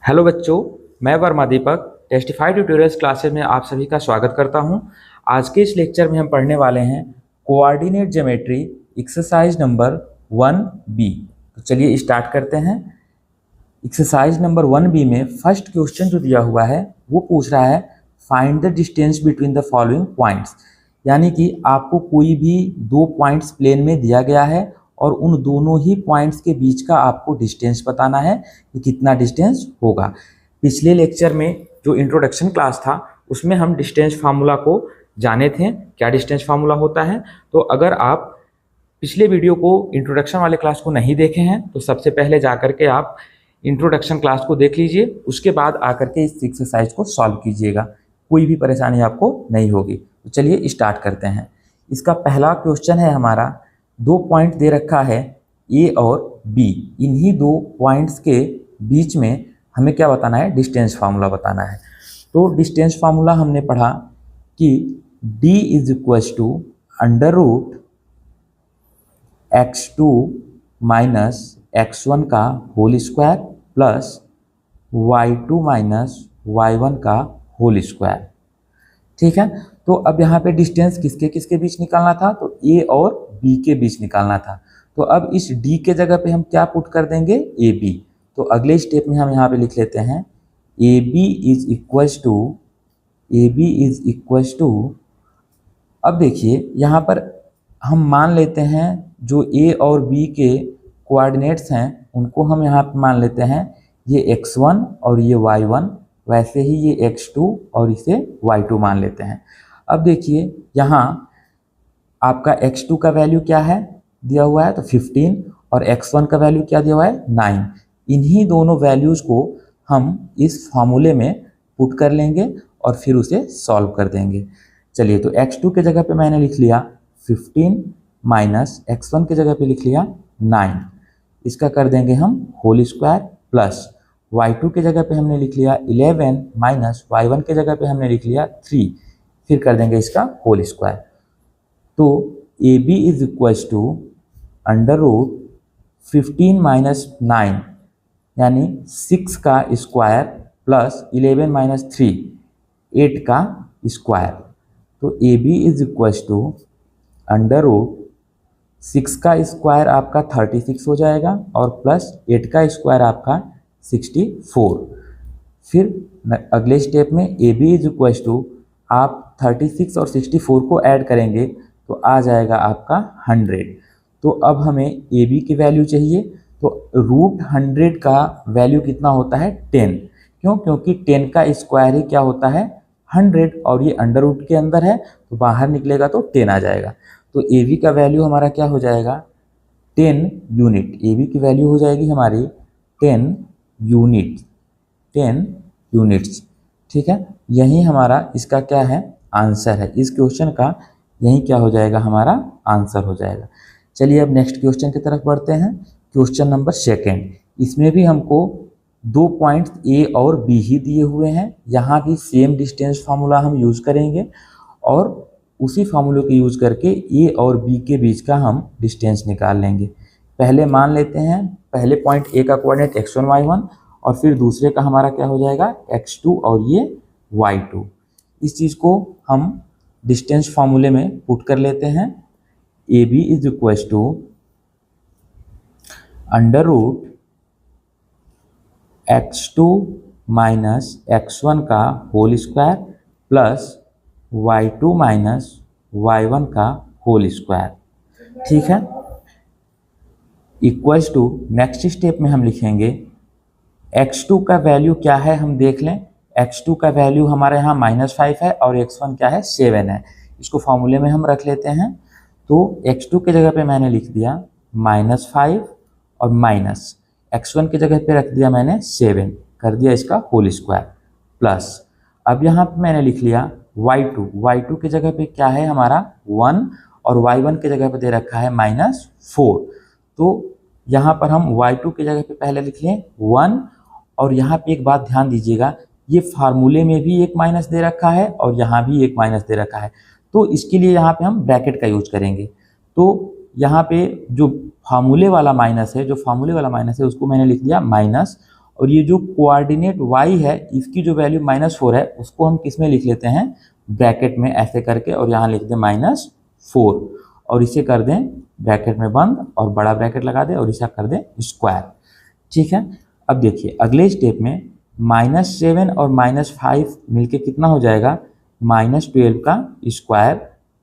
Hello बच्चों, मैं वर्मा दीपक testify tutorials classes में आप सभी का स्वागत करता हूं। आज के इस लेक्चर में हम पढ़ने वाले हैं coordinate geometry exercise number 1B। तो चलिए स्टार्ट करते हैं। एक्सरसाइज नंबर 1B में फर्स्ट क्वेश्चन जो दिया हुआ है वो पूछ रहा है find the distance between the following points. यानी कि आपको कोई भी दो पॉइंट्स प्लेन में दिया गया है और उन दोनों ही पॉइंट्स के बीच का आपको डिस्टेंस बताना है कि कितना डिस्टेंस होगा। पिछले लेक्चर में जो इंट्रोडक्शन क्लास था उसमें हम डिस्टेंस फार्मूला को जाने थे, क्या डिस्टेंस फार्मूला होता है। तो अगर आप पिछले वीडियो को इंट्रोडक्शन वाले क्लास को नहीं देखे हैं तो सबसे पहले जाकर के आप इंट्रोडक्शन क्लास को देख लीजिए, उसके बाद आकर के इस एक्सरसाइज को सॉल्व कीजिएगा, कोई भी परेशानी आपको नहीं होगी। तो चलिए स्टार्ट करते हैं। इसका पहला क्वेश्चन है हमारा, दो पॉइंट दे रखा है ए और बी, इन्हीं दो पॉइंट्स के बीच में हमें क्या बताना है, डिस्टेंस फार्मूला बताना है। तो डिस्टेंस फार्मूला हमने पढ़ा कि d is equal to under root x2 minus x1 का whole square plus y2 minus y1 का होल स्क्वायर। ठीक है, तो अब यहाँ पे डिस्टेंस किसके किसके बीच निकालना था, तो a और b के बीच निकालना था। तो अब इस d के जगह पे हम क्या पुट कर देंगे, ab। तो अगले स्टेप में हम यहाँ पे लिख लेते हैं ab इज इक्वल्स टू अब देखिए यहाँ पर हम मान लेते हैं जो a और b के कोऑर्डिनेट्स हैं उनको हम यहाँ पे मान लेते हैं ये x1 और ये y1, वैसे ही ये x2 और इसे y2 मान लेते हैं। अब देखिए यहाँ आपका x2 का वैल्यू क्या है दिया हुआ है, तो 15, और x1 का वैल्यू क्या दिया हुआ है, 9। इन्हीं दोनों वैल्यूज़ को हम इस फार्मूले में पुट कर लेंगे और फिर उसे सॉल्व कर देंगे। चलिए, तो x2 के जगह पे मैंने लिख लिया 15 माइनस x1 के जगह पे लिख लिया 9, इसका कर देंगे हम होल स्क्वायर प्लस y2 के जगह पे हमने लिख लिया 11 माइनस y1 के जगह पे हमने लिख लिया 3, फिर कर देंगे इसका होल स्क्वायर। तो AB is equal to under root 15 minus 9 यानी 6 का स्क्वायर प्लस 11 माइनस 3 8 का स्क्वायर। तो AB is equal to under root 6 का स्क्वायर आपका 36 हो जाएगा और प्लस 8 का स्क्वायर आपका 64। फिर अगले स्टेप में AB इज इक्वल टू आप 36 और 64 को ऐड करेंगे तो आ जाएगा आपका 100। तो अब हमें AB की वैल्यू चाहिए, तो रूट 100 का वैल्यू कितना होता है, 10। क्यों, क्योंकि 10 का स्क्वायर ही क्या होता है, 100, और ये अंडर रूट के अंदर है तो बाहर निकलेगा तो 10 आ जाएगा। तो AB का वैल्यू हमारा क्या हो जाएगा, 10 यूनिट। AB की वैल्यू हो जाएगी हमारी 10 यूनिट्स। ठीक है, यही हमारा इसका क्या है, आंसर है। इस क्वेश्चन का यही क्या हो जाएगा, हमारा आंसर हो जाएगा। चलिए अब नेक्स्ट क्वेश्चन की तरफ बढ़ते हैं। क्वेश्चन नंबर 2, इसमें भी हमको दो पॉइंट्स A और B ही दिए हुए हैं। यहाँ भी सेम डिस्टेंस फार्मूला हम यूज़ करेंगे और उसी फार्मूले को यूज़ करके A और B के बीच का हम डिस्टेंस निकाल लेंगे। पहले मान लेते हैं, पहले पॉइंट A का कोऑर्डिनेट x1 y1 और फिर दूसरे का हमारा क्या हो जाएगा, x2 और ये y2। इस चीज़ को हम डिस्टेंस फार्मूले में पुट कर लेते हैं। AB is equal to under root x2 minus x1 का whole square plus y2 minus y1 का होल स्क्वायर। ठीक है, इक्वल्स टू नेक्स्ट स्टेप में हम लिखेंगे x2 का वैल्यू क्या है, हम देख लें। x2 का वैल्यू हमारे यहाँ -5 है और x1 क्या है, 7 है। इसको फॉर्मूले में हम रख लेते हैं। तो x2 के जगह पे मैंने लिख दिया -5 और माइनस x1 की जगह पे रख दिया मैंने 7, कर दिया इसका होल स्क्वायर प्लस, अब यहाँ पे मैंने लिख लिया y2 की जगह पे क्या है हमारा 1 और y1 की जगह पे दे रखा है -4। तो यहाँ पर हम y2 की जगह पे पहले लिख लें 1, और यहाँ पे एक बात ध्यान दीजिएगा, ये फार्मूले में भी एक माइनस दे रखा है और यहाँ भी एक माइनस दे रखा है, तो इसके लिए यहाँ पे हम ब्रैकेट का यूज करेंगे। तो यहाँ पे जो फार्मूले वाला माइनस है उसको मैंने लिख दिया माइनस, और ये जो कोऑर्डिनेट y है इसकी जो वैल्यू -4 है उसको हम किस में लिख लेते हैं, ब्रैकेट में ऐसे करके, और यहाँ लिख दें -4 और इसे कर दें ब्रैकेट में बंद और बड़ा ब्रैकेट लगा दें और इसे कर दें स्क्वायर। ठीक है, अब देखिए अगले स्टेप में -7 और -5 मिलके कितना हो जाएगा, -12 का स्क्वायर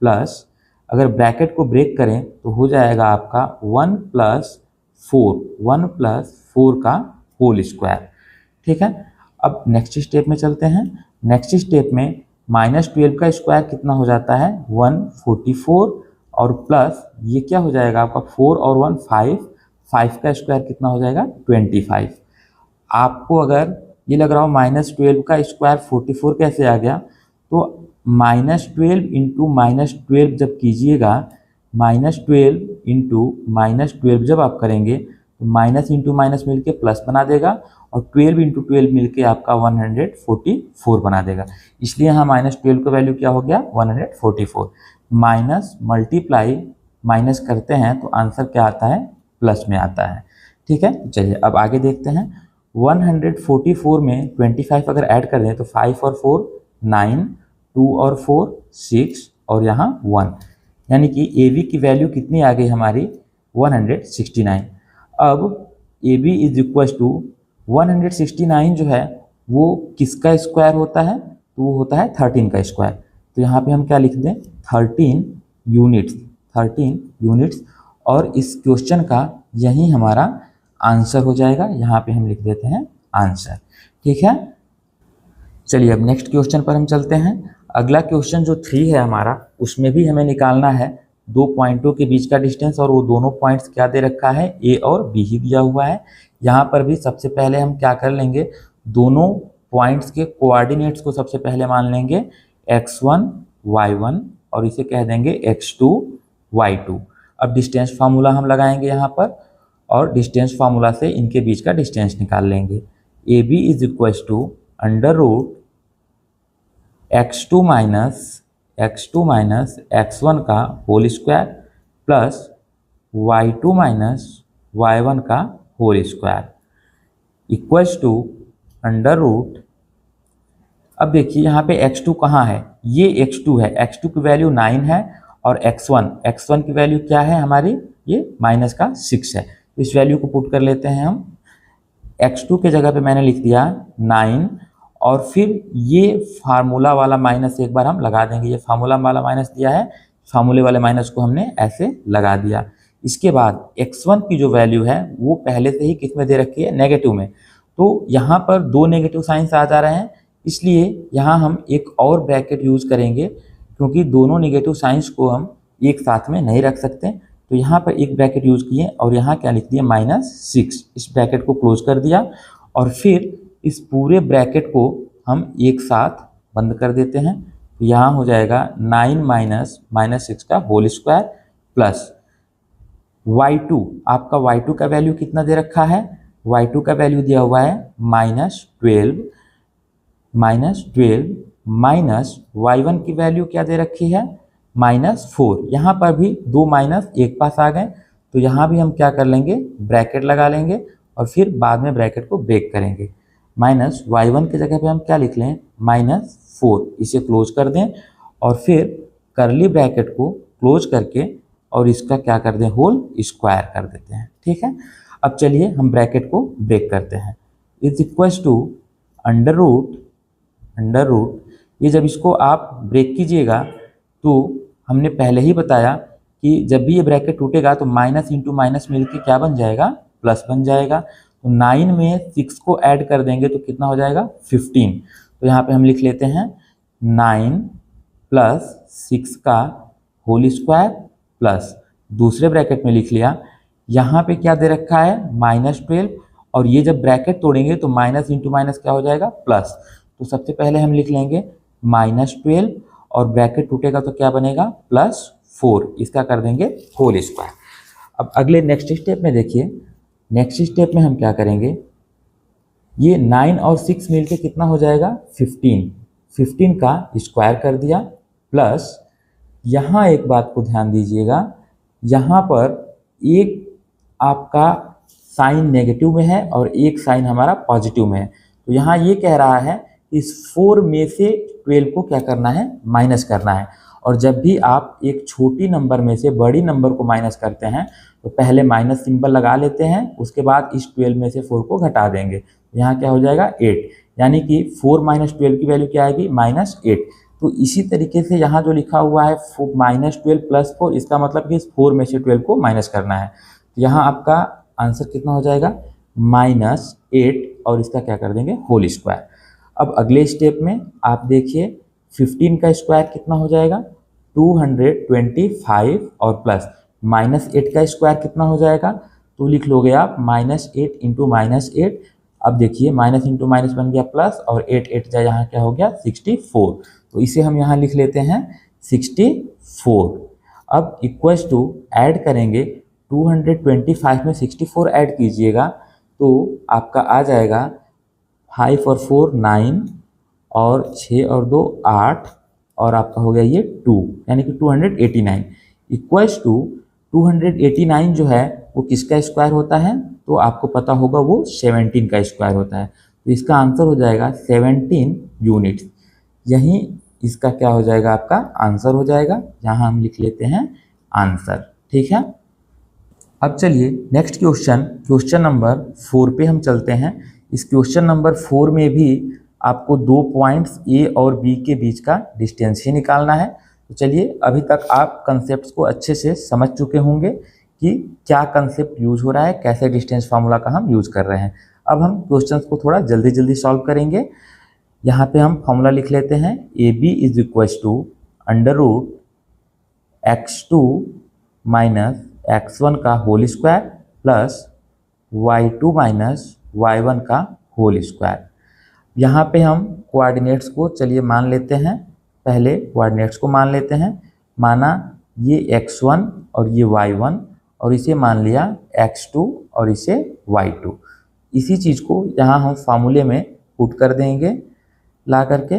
प्लस, अगर ब्रैकेट को ब्रेक करें तो हो जाएगा आपका 1 + 4 का होल स्क्वायर। ठीक है, अब नेक्स्ट स्टेप में चलते हैं। नेक्स्ट स्टेप में -12 का स्क्वायर कितना हो जाता है, 144 और प्लस ये क्या हो जाएगा आपका 4 और 1 5, 5 का स्क्वायर कितना हो जाएगा 25। आपको अगर ये लग रहा हो -12 का स्क्वायर 44 कैसे आ गया, तो -12 इंटू -12 जब कीजिएगा, -12 इंटू -12 जब आप करेंगे तो माइनस इंटू माइनस मिलके प्लस बना देगा और 12 इंटू 12 मिलके आपका 144 बना देगा। इसलिए यहाँ -12 का वैल्यू क्या हो गया 144। माइनस मल्टीप्लाई माइनस करते हैं तो आंसर क्या आता है, प्लस में आता है। ठीक है, चलिए अब आगे देखते हैं। 144 में 25 अगर ऐड कर दें तो 5 और 4 9, 2 और 4 6 और यहाँ 1, यानी कि AB की वैल्यू कितनी आ गई हमारी 169। अब AB इज इक्वल टू 169 जो है वो किसका स्क्वायर होता है, तो वो होता है 13 का स्क्वायर। तो यहाँ पे हम क्या लिख दें 13 यूनिट्स और इस क्वेश्चन का यही हमारा आंसर हो जाएगा। यहाँ पे हम लिख देते हैं आंसर। ठीक है, चलिए अब नेक्स्ट क्वेश्चन पर हम चलते हैं। अगला क्वेश्चन जो 3 है हमारा, उसमें भी हमें निकालना है दो पॉइंटों के बीच का डिस्टेंस, और वो दोनों पॉइंट्स क्या दे रखा है, A और B ही दिया हुआ है। यहाँ पर भी सबसे पहले हम क्या कर लेंगे, दोनों पॉइंट्स के कोऑर्डिनेट्स को सबसे पहले मान लेंगे x1 y1 और इसे कह देंगे x2 y2। अब डिस्टेंस फार्मूला हम लगाएंगे यहाँ पर और डिस्टेंस फार्मूला से इनके बीच का डिस्टेंस निकाल लेंगे। AB is equal to √x2 minus x1 का whole square plus y2 minus y1 का होल स्क्वायर इक्वल्स टू √। अब देखिए यहाँ पे x2 कहाँ है, ये x2 है, x2 की वैल्यू 9 है और x1 की वैल्यू क्या है हमारी, ये -6 है। तो इस वैल्यू को पुट कर लेते हैं हम। x2 के जगह पे मैंने लिख दिया 9 और फिर ये फार्मूला वाला माइनस एक बार हम लगा देंगे। ये फार्मूला वाला माइनस दिया है, फार्मूले वाले माइनस को हमने ऐसे लगा दिया। इसके बाद x1 की जो वैल्यू है वो पहले से ही किस में दे रखी है, नेगेटिव में। तो यहाँ पर दो नेगेटिव साइंस आ जा रहे हैं, इसलिए यहाँ हम एक और ब्रैकेट यूज करेंगे क्योंकि दोनों नेगेटिव साइंस को हम एक साथ में नहीं रख सकते। तो यहाँ पर एक ब्रैकेट यूज किए और यहाँ क्या लिख दिया -6। इस ब्रैकेट को क्लोज कर दिया और फिर इस पूरे ब्रैकेट को हम एक साथ बंद कर देते हैं। तो यहाँ हो जाएगा 9 माइनस 6 का होल स्क्वायर प्लस y2। आपका y2 का वैल्यू कितना दे रखा है, y2 का वैल्यू दिया हुआ है -12 माइनस y1 की वैल्यू क्या दे रखी है -4। यहाँ पर भी दो माइनस एक पास आ गए, तो यहाँ भी हम क्या कर लेंगे, ब्रैकेट लगा लेंगे और फिर बाद में ब्रैकेट को ब्रेक करेंगे। -y1 की जगह पे हम क्या लिख लें -4, इसे क्लोज कर दें और फिर करली ब्रैकेट को क्लोज करके और इसका क्या कर दें, होल स्क्वायर कर देते हैं। ठीक है, अब चलिए हम ब्रैकेट को ब्रेक करते हैं। Is equals to under root. ये जब इसको आप ब्रेक कीजिएगा तो हमने पहले ही बताया कि जब भी ये ब्रैकेट टूटेगा तो माइनस इंटू माइनस मिलके क्या बन जाएगा, प्लस बन जाएगा। तो 9 में 6 को ऐड कर देंगे तो कितना हो जाएगा 15। तो यहाँ पे हम लिख लेते हैं 9 + 6 का होल स्क्वायर प्लस दूसरे ब्रैकेट में लिख लिया, यहाँ पे क्या दे रखा है -12 और ये जब ब्रैकेट तोड़ेंगे तो माइनस इंटू माइनस क्या हो जाएगा प्लस। तो सबसे पहले हम लिख लेंगे -12 और ब्रैकेट टूटेगा तो क्या बनेगा +4, इसका कर देंगे होल स्क्वायर। अब अगले नेक्स्ट स्टेप में देखिए, नेक्स्ट स्टेप में हम क्या करेंगे, ये 9 और 6 मिलके कितना हो जाएगा 15 का स्क्वायर कर दिया प्लस यहाँ एक बात को ध्यान दीजिएगा, यहाँ पर एक आपका साइन नेगेटिव में है और एक साइन हमारा पॉजिटिव में है। तो यहाँ ये कह रहा है कि इस 4 में से 12 को क्या करना है, माइनस करना है। और जब भी आप एक छोटी नंबर में से बड़ी नंबर को माइनस करते हैं तो पहले माइनस सिंबल लगा लेते हैं, उसके बाद इस 12 में से 4 को घटा देंगे। यहाँ क्या हो जाएगा 8, यानी कि 4 - 12 की वैल्यू क्या आएगी -8। तो इसी तरीके से यहाँ जो लिखा हुआ है -12 + 4, इसका मतलब कि इस 4 में से 12 को माइनस करना है। तो यहाँ आपका आंसर कितना हो जाएगा -8 और इसका क्या कर देंगे होल स्क्वायर। अब अगले स्टेप में आप देखिए 15 का स्क्वायर कितना हो जाएगा 225 और प्लस -8 का स्क्वायर कितना हो जाएगा, तो लिख लोगे आप -8 × -8। अब देखिए माइनस इंटू माइनस बन गया प्लस और 8 8 जाए यहाँ क्या हो गया 64। तो इसे हम यहाँ लिख लेते हैं 64। अब इक्वल्स टू ऐड करेंगे 225 में 64 ऐड कीजिएगा तो आपका आ जाएगा 5 और 4 9 और 6 और 2 8 और आपका हो गया ये 2, यानी कि 289 इक्वल्स टू 289 जो है वो किसका स्क्वायर होता है, तो आपको पता होगा वो 17 का स्क्वायर होता है। तो इसका आंसर हो जाएगा 17 यूनिट्स। यही इसका क्या हो जाएगा आपका आंसर हो जाएगा, यहाँ हम लिख लेते हैं आंसर। ठीक है, अब चलिए नेक्स्ट क्वेश्चन नंबर 4 पे हम चलते हैं। इस क्वेश्चन नंबर 4 में भी आपको 2 पॉइंट्स ए और बी के बीच का डिस्टेंस ही निकालना है। तो चलिए अभी तक आप कंसेप्ट को अच्छे से समझ चुके होंगे कि क्या कंसेप्ट यूज हो रहा है, कैसे डिस्टेंस फार्मूला का हम यूज कर रहे हैं। अब हम क्वेश्चंस को थोड़ा जल्दी जल्दी सॉल्व करेंगे। यहाँ पे हम फार्मूला लिख लेते हैं A B is equals to √x2 - x1 का whole square plus y2 - y1 का होल स्क्वायर। यहाँ पे हम कोऑर्डिनेट्स को चलिए मान लेते हैं, पहले कोऑर्डिनेट्स को मान लेते हैं। माना ये x1 और ये y1 और इसे मान लिया x2 और इसे y2। इसी चीज़ को यहाँ हम फार्मूले में पुट कर देंगे ला करके।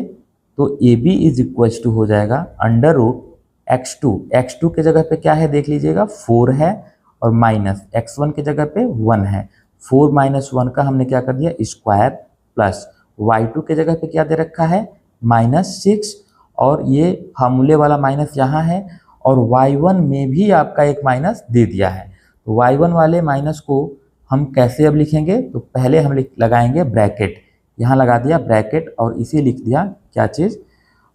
तो A B is equals to हो जाएगा √x2 के जगह पे क्या है देख लीजिएगा 4 है और माइनस x1 के जगह पे 1 है। 4 - 1 का हमने क्या कर दिया स्क्वायर प्लस y2 के जगह पे क्या दे रखा है -6 और ये फार्मूले वाला माइनस यहाँ है और y1 में भी आपका एक माइनस दे दिया है। तो y1 वाले माइनस को हम कैसे अब लिखेंगे, तो पहले हम लगाएंगे ब्रैकेट, यहाँ लगा दिया ब्रैकेट और इसे लिख दिया क्या चीज़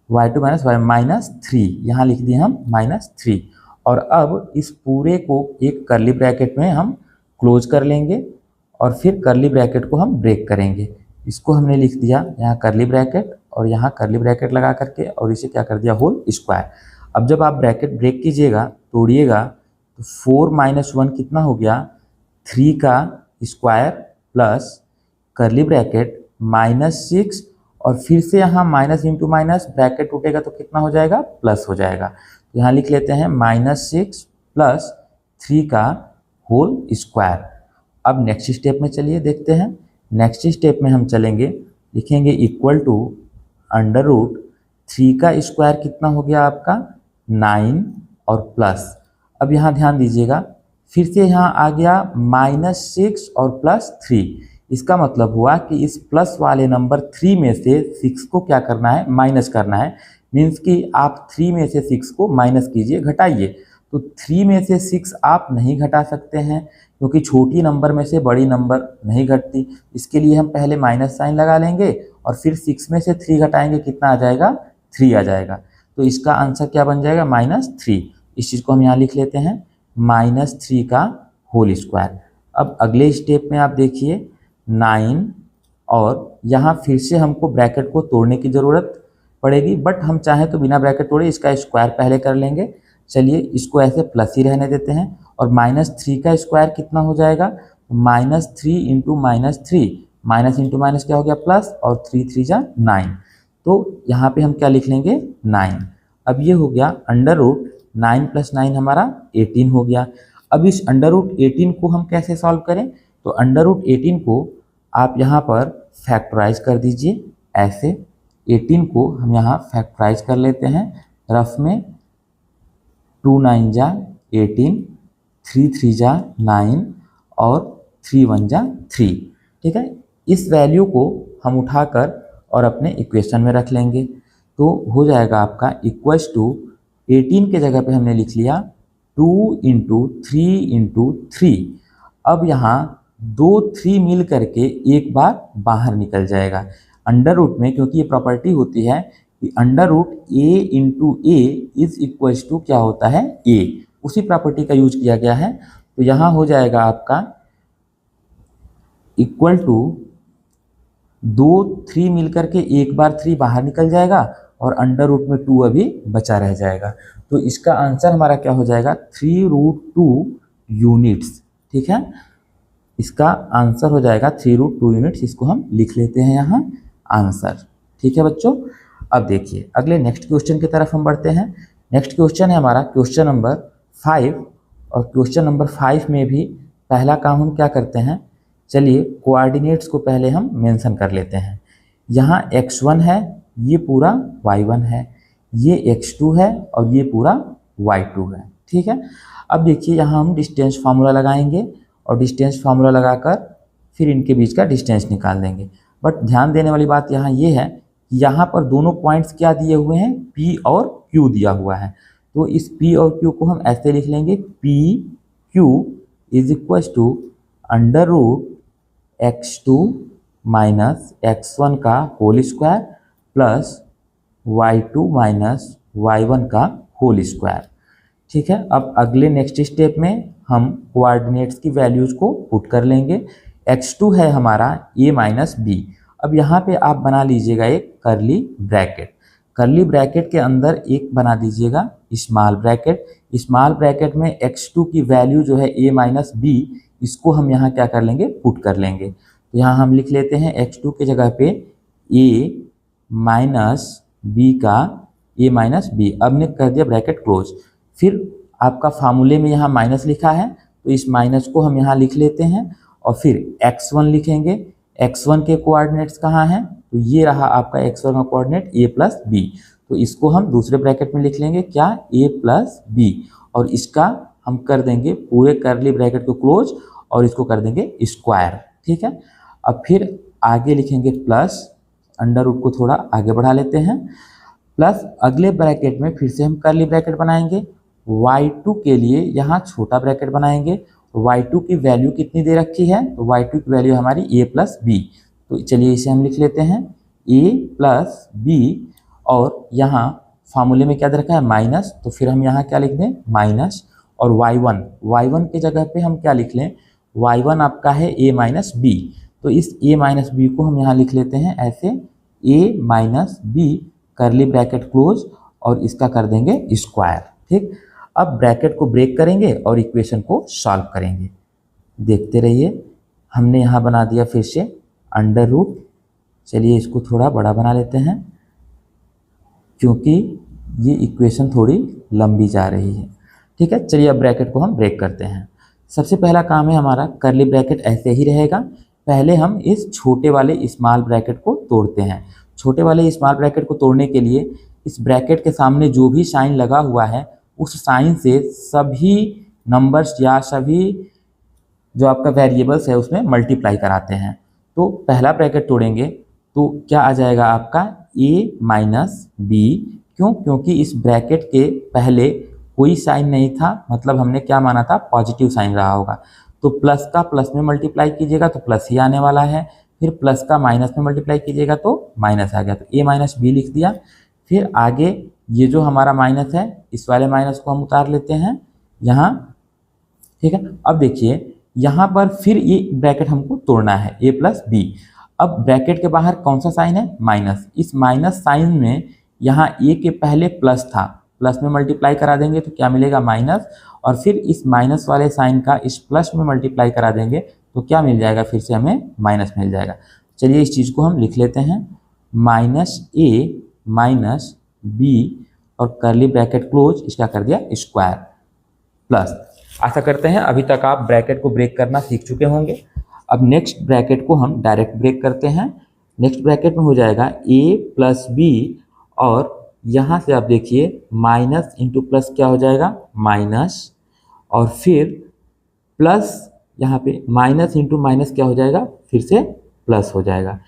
y2 - y -3, यहाँ लिख दिया हम -3। और अब इस पूरे को एक करली ब्रैकेट में हम क्लोज कर लेंगे और फिर करली ब्रैकेट को हम ब्रेक करेंगे। इसको हमने लिख दिया यहाँ करली ब्रैकेट और यहाँ करली ब्रैकेट लगा करके और इसे क्या कर दिया होल स्क्वायर। अब जब आप ब्रैकेट ब्रेक कीजिएगा तोड़िएगा तो 4 - 1 कितना हो गया 3 का स्क्वायर प्लस करली ब्रैकेट -6 और फिर से यहाँ माइनस इंटू माइनस ब्रैकेट टूटेगा तो कितना हो जाएगा प्लस हो जाएगा। तो यहाँ लिख लेते हैं -6 + 3 का होल स्क्वायर। अब नेक्स्ट स्टेप में चलिए देखते हैं। नेक्स्ट स्टेप में हम चलेंगे, लिखेंगे इक्वल टू √3 का स्क्वायर कितना हो गया आपका 9 और प्लस। अब यहाँ ध्यान दीजिएगा फिर से यहाँ आ गया -6 और +3। इसका मतलब हुआ कि इस प्लस वाले नंबर 3 में से 6 को क्या करना है माइनस करना है। मीन्स कि आप 3 में से 6 को माइनस कीजिए, घटाइए। तो 3 में से 6 आप नहीं घटा सकते हैं क्योंकि छोटी नंबर में से बड़ी नंबर नहीं घटती। इसके लिए हम पहले माइनस साइन लगा लेंगे और फिर 6 में से 3 घटाएंगे, कितना आ जाएगा 3 आ जाएगा। तो इसका आंसर क्या बन जाएगा -3। इस चीज़ को हम यहाँ लिख लेते हैं -3 का होल स्क्वायर। अब अगले स्टेप में आप देखिए 9 और यहाँ फिर से हमको ब्रैकेट को तोड़ने की ज़रूरत पड़ेगी, बट हम चाहें तो बिना ब्रैकेट तोड़े इसका स्क्वायर पहले कर लेंगे। चलिए इसको ऐसे प्लस ही रहने देते हैं और -3 का स्क्वायर कितना हो जाएगा -3 × -3, माइनस इंटू माइनस क्या हो गया प्लस और 3 3 जा 9। तो यहाँ पे हम क्या लिख लेंगे 9। अब ये हो गया √9 + 9 हमारा 18 हो गया। अब इस √18 को हम कैसे सॉल्व करें, तो √18 को आप यहाँ पर फैक्टराइज कर दीजिए। ऐसे 18 को हम यहाँ फैक्टराइज कर लेते हैं रफ में। 2 9 जा 18, 3 3 जा 9 और 3 1 जा 3। ठीक है, इस वैल्यू को हम उठाकर और अपने इक्वेशन में रख लेंगे, तो हो जाएगा आपका इक्वल्स टू 18 के जगह पे हमने लिख लिया 2 इंटू 3 इंटू 3। अब यहाँ 2 3 मिल करके एक बार बाहर निकल जाएगा अंडर रूट में, क्योंकि ये प्रॉपर्टी होती है कि under root a into a is equals to क्या होता है ए, उसी प्रॉपर्टी का यूज किया गया है। तो यहाँ हो जाएगा आपका इक्वल टू 2 3 मिलकर के एक बार 3 बाहर निकल जाएगा और अंडर रूट में 2 अभी बचा रह जाएगा। तो इसका आंसर हमारा क्या हो जाएगा 3√2 यूनिट्स। ठीक है, इसका आंसर हो जाएगा 3√2 यूनिट्स। इसको हम लिख लेते हैं यहाँ आंसर। ठीक है बच्चों, अब देखिए अगले नेक्स्ट क्वेश्चन की तरफ हम बढ़ते हैं। नेक्स्ट क्वेश्चन है हमारा क्वेश्चन नंबर 5, और क्वेश्चन नंबर 5 में भी पहला काम हम क्या करते हैं, चलिए कोऑर्डिनेट्स को पहले हम मेंशन कर लेते हैं। यहाँ x1 है, ये पूरा y1 है, ये x2 है और ये पूरा y2 है। ठीक है, अब देखिए यहाँ हम डिस्टेंस फार्मूला लगाएंगे और डिस्टेंस फार्मूला लगाकर फिर इनके बीच का डिस्टेंस निकाल देंगे। बट ध्यान देने वाली बात यहाँ ये है कि यहाँ पर दोनों पॉइंट्स क्या दिए हुए हैं, P और Q दिया हुआ है। तो इस P और Q को हम ऐसे लिख लेंगे P Q is equal to under root x2 minus x1 का whole square plus y2 minus y1 का होल स्क्वायर। ठीक है, अब अगले नेक्स्ट स्टेप में हम कोऑर्डिनेट्स की वैल्यूज को पुट कर लेंगे। x2 है हमारा a माइनस बी। अब यहाँ पे आप बना लीजिएगा एक करली ब्रैकेट। करली ब्रैकेट के अंदर एक बना दीजिएगा स्मॉल ब्रैकेट। स्मॉल ब्रैकेट में x2 की वैल्यू जो है a माइनस बी, इसको हम यहाँ क्या कर लेंगे, पुट कर लेंगे। तो यहाँ हम लिख लेते हैं x2 के जगह पे a माइनस बी का a माइनस बी। अब ने कर दिया ब्रैकेट क्लोज। फिर आपका फार्मूले में यहाँ माइनस लिखा है, तो इस माइनस को हम यहाँ लिख लेते हैं और फिर x1 लिखेंगे। x1 के कोऑर्डिनेट्स कहाँ हैं, तो ये रहा आपका x1 का कोऑर्डिनेट a प्लस बी। तो इसको हम दूसरे ब्रैकेट में लिख लेंगे क्या, a प्लस बी, और इसका हम कर देंगे पूरे करली ब्रैकेट को क्लोज और इसको कर देंगे स्क्वायर। ठीक है, अब फिर आगे लिखेंगे प्लस, अंडर रूट को थोड़ा आगे बढ़ा लेते हैं, प्लस अगले ब्रैकेट में फिर से हम करली ब्रैकेट बनाएंगे। y2 के लिए यहाँ छोटा ब्रैकेट बनाएंगे। y2 की वैल्यू कितनी दे रखी है, तो y2 की वैल्यू हमारी a प्लस बी। तो चलिए इसे हम लिख लेते हैं a प्लस बी, और यहाँ फार्मूले में क्या दे रखा है माइनस, तो फिर हम यहाँ क्या लिख दें माइनस, और y1 के जगह पे हम क्या लिख लें, y1 आपका है a माइनस बी। तो इस a माइनस बी को हम यहाँ लिख लेते हैं ऐसे a माइनस बी करली ब्रैकेट क्लोज और इसका कर देंगे स्क्वायर। ठीक, अब ब्रैकेट को ब्रेक करेंगे और इक्वेशन को सॉल्व करेंगे। देखते रहिए, हमने यहाँ बना दिया फिर से अंडर रूट। चलिए इसको थोड़ा बड़ा बना लेते हैं क्योंकि ये इक्वेशन थोड़ी लंबी जा रही है। ठीक है, चलिए अब ब्रैकेट को हम ब्रेक करते हैं। सबसे पहला काम है हमारा करली ब्रैकेट ऐसे ही रहेगा। पहले हम इस छोटे वाले स्मॉल ब्रैकेट को तोड़ते हैं। छोटे वाले स्मॉल ब्रैकेट को तोड़ने के लिए इस ब्रैकेट के सामने जो भी साइन लगा हुआ है उस साइन से सभी नंबर्स या सभी जो आपका वेरिएबल्स है उसमें मल्टीप्लाई कराते हैं। तो पहला ब्रैकेट तोड़ेंगे तो क्या आ जाएगा आपका a माइनस बी। क्यों, क्योंकि इस ब्रैकेट के पहले कोई साइन नहीं था, मतलब हमने क्या माना था पॉजिटिव साइन रहा होगा। तो प्लस का प्लस में मल्टीप्लाई कीजिएगा तो प्लस ही आने वाला है, फिर प्लस का माइनस में मल्टीप्लाई कीजिएगा तो माइनस आ गया, तो a माइनस बी लिख दिया। फिर आगे ये जो हमारा माइनस है इस वाले माइनस को हम उतार लेते हैं यहाँ। ठीक है, अब देखिए यहाँ पर फिर ये ब्रैकेट हमको तोड़ना है a प्लस बी। अब ब्रैकेट के बाहर कौन सा साइन है माइनस, इस माइनस साइन में यहाँ a के पहले प्लस था, प्लस में मल्टीप्लाई करा देंगे तो क्या मिलेगा माइनस, और फिर इस माइनस वाले साइन का इस प्लस में मल्टीप्लाई करा देंगे तो क्या मिल जाएगा, फिर से हमें माइनस मिल जाएगा। चलिए इस चीज़ को हम लिख लेते हैं माइनस a माइनस बी और करली ब्रैकेट क्लोज, इसका कर दिया स्क्वायर प्लस। आशा करते हैं अभी तक आप ब्रैकेट को ब्रेक करना सीख चुके होंगे। अब नेक्स्ट ब्रैकेट को हम डायरेक्ट ब्रेक करते हैं। नेक्स्ट ब्रैकेट में हो जाएगा a प्लस बी, और यहाँ से आप देखिए माइनस इंटू प्लस क्या हो जाएगा माइनस, और फिर प्लस यहाँ पे माइनस इंटू माइनस क्या हो जाएगा, फिर से प्लस हो जाएगा,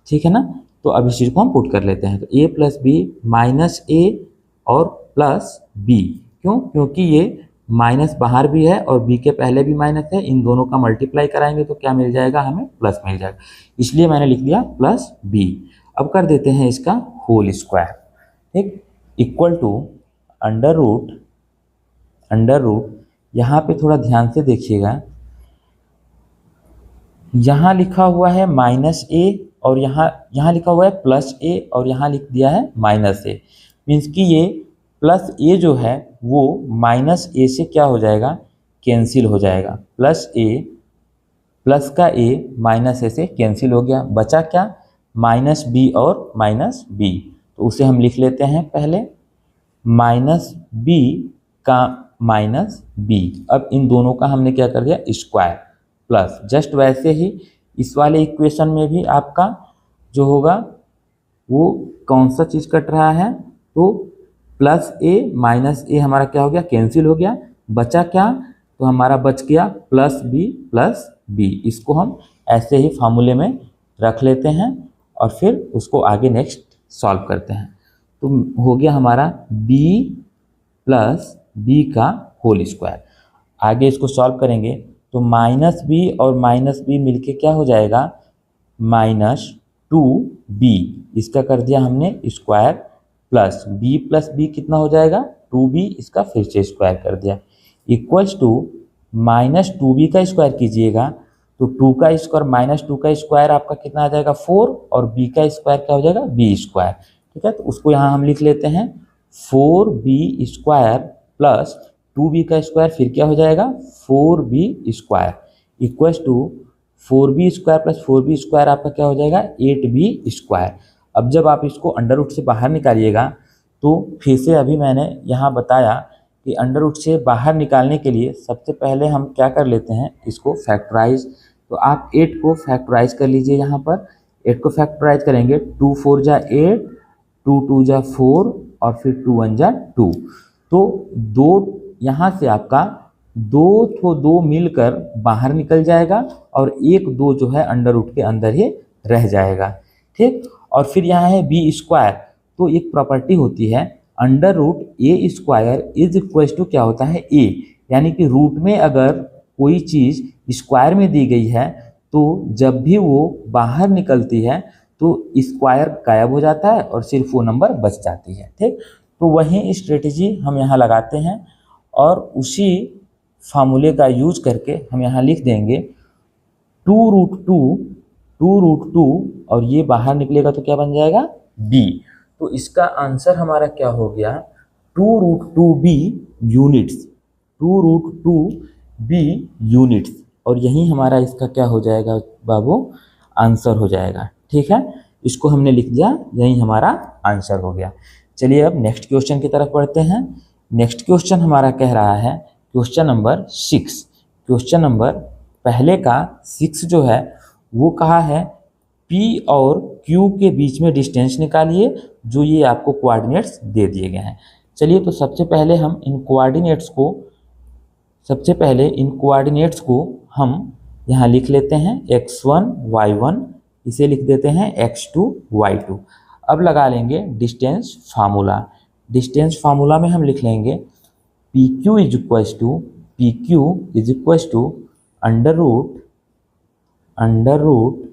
ठीक है ना। तो अब इस चीज़ को हम पुट कर लेते हैं, तो a प्लस बी माइनस ए और प्लस बी, क्यों, क्योंकि ये माइनस बाहर भी है और b के पहले भी माइनस है, इन दोनों का मल्टीप्लाई कराएंगे तो क्या मिल जाएगा, हमें प्लस मिल जाएगा, इसलिए मैंने लिख दिया प्लस b। अब कर देते हैं इसका होल स्क्वायर, ठीक, इक्वल टू अंडर रूट यहाँ पे थोड़ा ध्यान से देखिएगा, यहाँ लिखा हुआ है माइनस ए और यहाँ लिखा हुआ है प्लस ए और यहाँ लिख दिया है माइनस ए, मीन्स कि ये प्लस ए जो है वो माइनस ए से क्या हो जाएगा, कैंसिल हो जाएगा, प्लस ए प्लस का ए माइनस ए से कैंसिल हो गया, बचा क्या, माइनस बी और माइनस बी, तो उसे हम लिख लेते हैं पहले माइनस बी का माइनस बी। अब इन दोनों का हमने क्या कर दिया, स्क्वायर, प्लस जस्ट वैसे ही इस वाले इक्वेशन में भी आपका जो होगा वो कौन सा चीज़ कट रहा है, तो प्लस ए माइनस ए हमारा क्या हो गया, कैंसिल हो गया, बचा क्या, तो हमारा बच गया प्लस बी। इसको हम ऐसे ही फार्मूले में रख लेते हैं और फिर उसको आगे नेक्स्ट सॉल्व करते हैं। तो हो गया हमारा b प्लस बी का होल स्क्वायर। आगे इसको सॉल्व करेंगे तो माइनस बी और माइनस बी मिलके क्या हो जाएगा, माइनस 2b, इसका कर दिया हमने स्क्वायर, प्लस बी कितना हो जाएगा 2b, इसका फिर से स्क्वायर कर दिया, इक्वल्स टू माइनस 2b का स्क्वायर कीजिएगा तो 2 का स्क्वायर माइनस 2 का स्क्वायर आपका कितना आ जाएगा 4 और b का स्क्वायर क्या हो जाएगा b स्क्वायर, ठीक है। तो उसको यहाँ हम लिख लेते हैं 4b स्क्वायर प्लस 2b का स्क्वायर फिर क्या हो जाएगा 4b square, equals to 4b square plus 4b square आपका क्या हो जाएगा 8b स्क्वायर। अब जब आप इसको अंडर रूट से बाहर निकालिएगा तो फिर से अभी मैंने यहाँ बताया कि अंडर रूट से बाहर निकालने के लिए सबसे पहले हम क्या कर लेते हैं, इसको फैक्टराइज, तो आप 8 को फैक्टराइज कर लीजिए, यहाँ पर 8 को फैक्टराइज करेंगे 2 4 जा 8, 2 2 जा 4 और फिर 2 1 जा 2, तो 2 यहाँ से आपका 2 मिलकर बाहर निकल जाएगा और 1 2 जो है अंडर रूट के अंदर ही रह जाएगा, ठीक। और फिर यहाँ है बी स्क्वायर, तो एक प्रॉपर्टी होती है under root a square is equal to क्या होता है ए, यानी कि रूट में अगर कोई चीज़ स्क्वायर में दी गई है तो जब भी वो बाहर निकलती है तो स्क्वायर गायब हो जाता है और सिर्फ वो नंबर बच जाती है, ठीक। तो वही स्ट्रेटेजी हम यहाँ लगाते हैं और उसी फार्मूले का यूज करके हम यहाँ लिख देंगे 2√2 और ये बाहर निकलेगा तो क्या बन जाएगा b, तो इसका आंसर हमारा क्या हो गया 2√2b यूनिट्स, और यही हमारा इसका क्या हो जाएगा बाबू, आंसर हो जाएगा, ठीक है। इसको हमने लिख दिया, यही हमारा आंसर हो गया। चलिए अब नेक्स्ट क्वेश्चन की तरफ बढ़ते हैं। नेक्स्ट क्वेश्चन हमारा कह रहा है क्वेश्चन नंबर 6, क्वेश्चन नंबर पहले का 6 जो है वो कहा है P और Q के बीच में डिस्टेंस निकालिए जो ये आपको कोऑर्डिनेट्स दे दिए गए हैं। चलिए तो सबसे पहले इन कोऑर्डिनेट्स को हम यहाँ लिख लेते हैं x1 y1, इसे लिख देते हैं x2 y2। अब लगा लेंगे डिस्टेंस फार्मूला। डिस्टेंस फार्मूला में हम लिख लेंगे PQ is equal to under root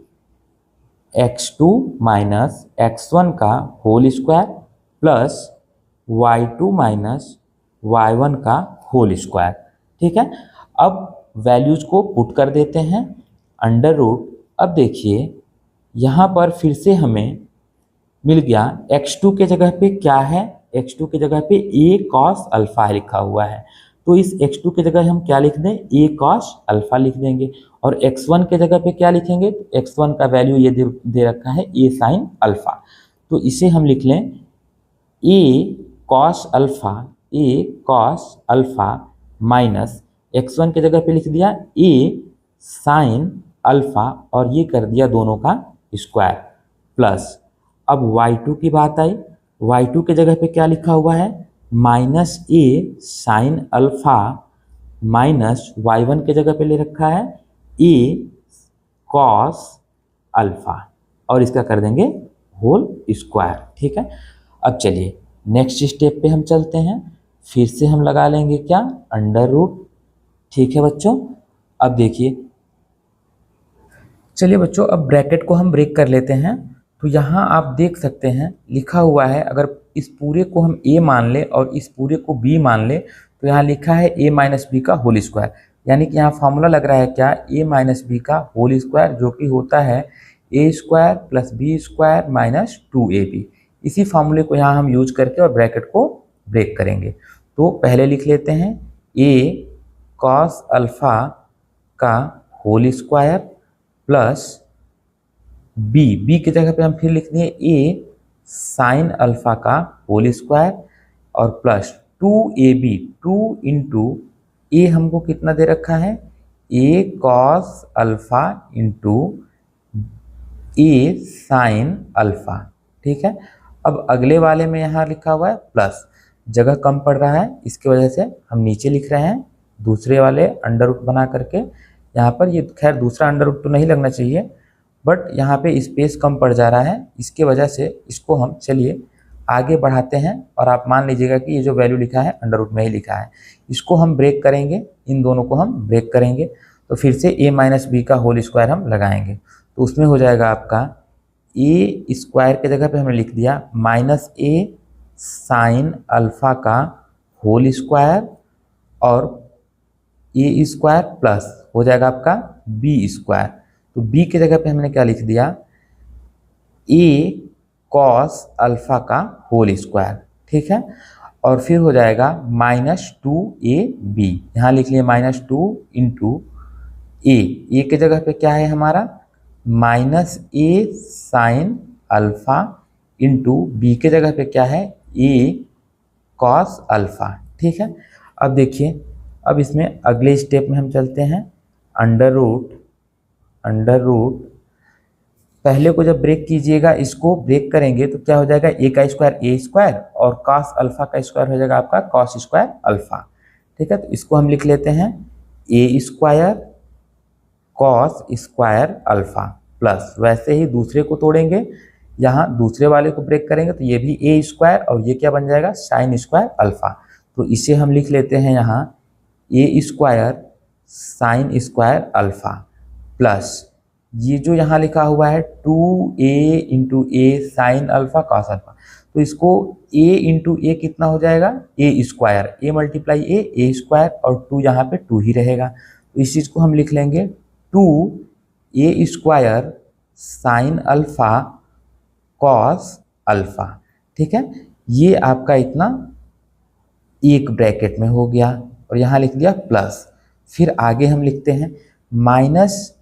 x2 minus x1 का whole square plus y2 minus y1 का होल स्क्वायर, ठीक है। अब वैल्यूज को पुट कर देते हैं अंडर रूट। अब देखिए यहाँ पर फिर से हमें मिल गया x2 के जगह पे क्या है, x2 के जगह पे a cos अल्फा लिखा हुआ है, तो इस x2 के जगह हम क्या लिख दें a cos अल्फा लिख देंगे, और x1 के जगह पे क्या लिखेंगे, x1 का वैल्यू ये दे रखा है a sin अल्फा, तो इसे हम लिख लें a cos alpha minus x1 के जगह पे लिख दिया a sin अल्फा और ये कर दिया दोनों का स्क्वायर, प्लस अब y2 की बात आई, y2 के जगह पे क्या लिखा हुआ है minus a sin alpha minus y1 के जगह पे ले रखा है ए कॉस अल्फा और इसका कर देंगे होल स्क्वायर। ठीक है, अब चलिए नेक्स्ट स्टेप पे हम चलते हैं। फिर से हम लगा लेंगे क्या, अंडर रूट। ठीक है बच्चों, अब देखिए, चलिए बच्चों अब ब्रैकेट को हम ब्रेक कर लेते हैं। तो यहाँ आप देख सकते हैं लिखा हुआ है, अगर इस पूरे को हम a मान ले और इस पूरे को b मान ले तो यहाँ लिखा है a माइनस बी का होल स्क्वायर, यानी कि यहाँ फॉर्मूला लग रहा है क्या, a माइनस बी का होल स्क्वायर, जो कि होता है a square plus b square minus 2ab। इसी फॉर्मूले को यहाँ हम यूज करके और ब्रैकेट को ब्रेक करेंगे। तो पहले लिख लेते हैं a कॉस अल्फा का होल स्क्वायर प्लस बी की जगह पे हम फिर लिख दिए ए साइन अल्फा का होल स्क्वायर और प्लस 2ab, 2 इंटू ए हमको कितना दे रखा है, ए कॉस अल्फा इंटू ए साइन अल्फा। ठीक है, अब अगले वाले में यहाँ लिखा हुआ है प्लस, जगह कम पड़ रहा है इसकी वजह से हम नीचे लिख रहे हैं दूसरे वाले अंडर रूट बना करके। यहाँ पर ये खैर दूसरा अंडर रूट तो नहीं लगना चाहिए, बट यहाँ पे स्पेस कम पड़ जा रहा है, इसके वजह से इसको हम चलिए आगे बढ़ाते हैं। और आप मान लीजिएगा कि ये जो वैल्यू लिखा है अंडर रूट में ही लिखा है, इसको हम ब्रेक करेंगे, इन दोनों को हम ब्रेक करेंगे। तो फिर से a माइनस बी का होल स्क्वायर हम लगाएंगे, तो उसमें हो जाएगा आपका a स्क्वायर के जगह पे हमने लिख दिया माइनस a साइन अल्फा का होल स्क्वायर और a स्क्वायर प्लस हो जाएगा आपका b स्क्वायर। तो b की जगह पे हमने क्या लिख दिया, a कॉस अल्फा का होल स्क्वायर। ठीक है, और फिर हो जाएगा माइनस 2ab, यहाँ लिख लिए माइनस 2 इंटू ए की जगह पे क्या है हमारा minus a sine alpha into b के जगह पे क्या है a कॉस अल्फा। ठीक है, अब देखिए, अब इसमें अगले स्टेप में हम चलते हैं, अंडर रूट पहले को जब ब्रेक कीजिएगा, इसको ब्रेक करेंगे तो क्या हो जाएगा, a का स्क्वायर a स्क्वायर और कॉस अल्फा का स्क्वायर हो जाएगा आपका कॉस स्क्वायर अल्फा। ठीक है, तो इसको हम लिख लेते हैं a square cos square alpha plus, वैसे ही दूसरे को तोड़ेंगे, यहाँ दूसरे वाले को ब्रेक करेंगे तो ये भी a स्क्वायर और ये क्या बन जाएगा साइन स्क्वायर अल्फा। तो इसे हम लिख लेते हैं यहाँ a square sine square alpha plus ये जो यहाँ लिखा हुआ है 2a इंटू ए साइन अल्फा कॉस अल्फा, तो इसको a इंटू ए कितना हो जाएगा a square, a multiply a square और 2 यहाँ पे 2 ही रहेगा। तो इस चीज़ को हम लिख लेंगे 2a square sine alpha cos alpha. ठीक है, ये आपका इतना एक ब्रैकेट में हो गया और यहाँ लिख दिया प्लस, फिर आगे हम लिखते हैं माइनस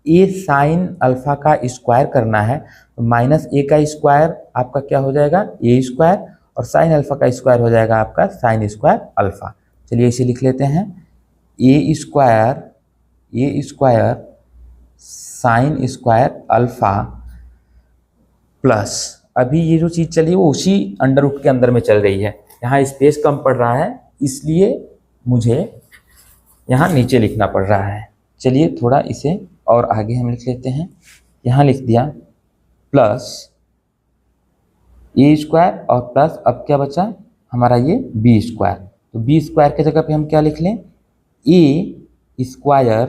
ए साइन अल्फा का स्क्वायर करना है, तो माइनस ए का स्क्वायर आपका क्या हो जाएगा ए स्क्वायर और साइन अल्फा का स्क्वायर हो जाएगा आपका साइन स्क्वायर अल्फा। चलिए इसे लिख लेते हैं a square sine square alpha plus, अभी ये जो चीज़ चली वो उसी अंडर रूट के अंदर में चल रही है, यहाँ स्पेस कम पड़ रहा है इसलिए मुझे यहाँ नीचे लिखना पड़ रहा है। चलिए थोड़ा इसे और आगे हम लिख लेते हैं, यहाँ लिख दिया प्लस ए स्क्वायर और प्लस अब क्या बचा हमारा ये बी स्क्वायर, तो बी स्क्वायर के जगह पे हम क्या लिख लें ए स्क्वायर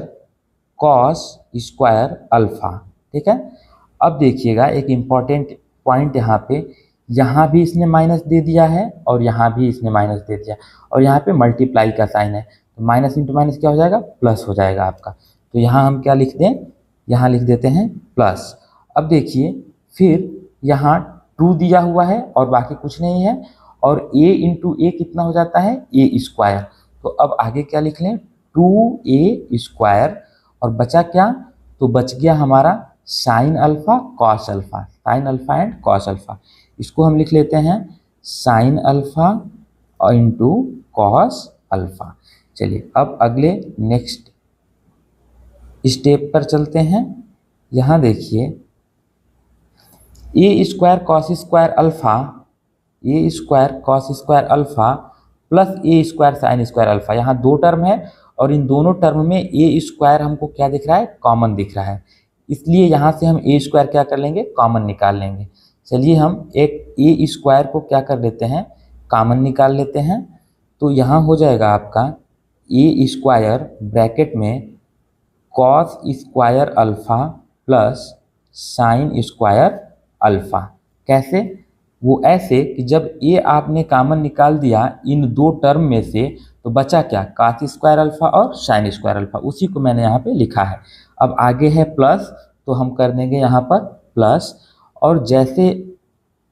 कॉस स्क्वायर अल्फा। ठीक है, अब देखिएगा एक इम्पॉर्टेंट पॉइंट यहाँ पे, यहाँ भी इसने माइनस दे दिया है और यहाँ भी इसने माइनस दे दिया और यहाँ पे मल्टीप्लाई का साइन है, तो माइनस इंटू माइनस क्या हो जाएगा प्लस हो जाएगा आपका। तो यहाँ हम क्या लिख दें, यहाँ लिख देते हैं प्लस। अब देखिए फिर यहाँ 2 दिया हुआ है और बाकी कुछ नहीं है और a इंटू ए कितना हो जाता है ए स्क्वायर, तो अब आगे क्या लिख लें 2a स्क्वायर और बचा क्या, तो बच गया हमारा sine alpha cos alpha, sine alpha and cos alpha, इसको हम लिख लेते हैं साइन अल्फा और इंटू कॉस अल्फा। चलिए अब अगले नेक्स्ट स्टेप पर चलते हैं, यहाँ देखिए a square cos square alpha, a square cos square alpha plus a square sine square alpha, यहाँ 2 टर्म है और इन दोनों टर्म में ए स्क्वायर हमको क्या दिख रहा है, कॉमन दिख रहा है, इसलिए यहाँ से हम ए स्क्वायर क्या कर लेंगे, कॉमन निकाल लेंगे। चलिए हम एक ए स्क्वायर को क्या कर लेते हैं, कॉमन निकाल लेते हैं। तो यहाँ हो जाएगा आपका ए स्क्वायर ब्रैकेट में cos square alpha plus sine square alpha. कैसे, वो ऐसे कि जब ए आपने कॉमन निकाल दिया इन दो टर्म में से, तो बचा क्या, कॉस स्क्वायर अल्फ़ा और साइन स्क्वायर अल्फ़ा, उसी को मैंने यहाँ पे लिखा है। अब आगे है प्लस, तो हम कर देंगे यहाँ पर प्लस, और जैसे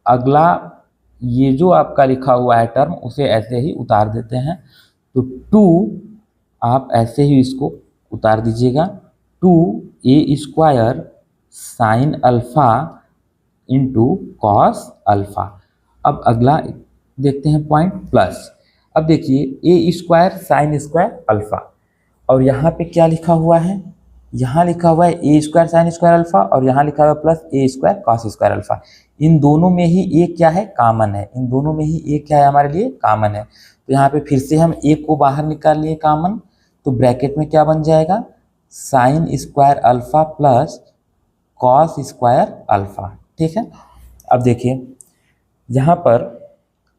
अगला ये जो आपका लिखा हुआ है टर्म, उसे ऐसे ही उतार देते हैं। तो 2 आप ऐसे ही इसको उतार दीजिएगा, 2a square sine alpha into cos alpha. अब अगला देखते हैं पॉइंट प्लस। अब देखिए a square sine square alpha, और यहाँ पे क्या लिखा हुआ है, यहाँ लिखा हुआ है ए स्क्वायर साइन स्क्वायर अल्फ़ा, और यहाँ लिखा हुआ है plus a square cos square alpha. इन दोनों में ही ए क्या है, कॉमन है, इन दोनों में ही ए क्या है, हमारे लिए कॉमन है। तो यहाँ पे फिर से हम ए को बाहर निकाल लिए कॉमन, तो ब्रैकेट में क्या बन जाएगा, sign square alpha plus cos square alpha. ठीक है, अब देखिए यहाँ पर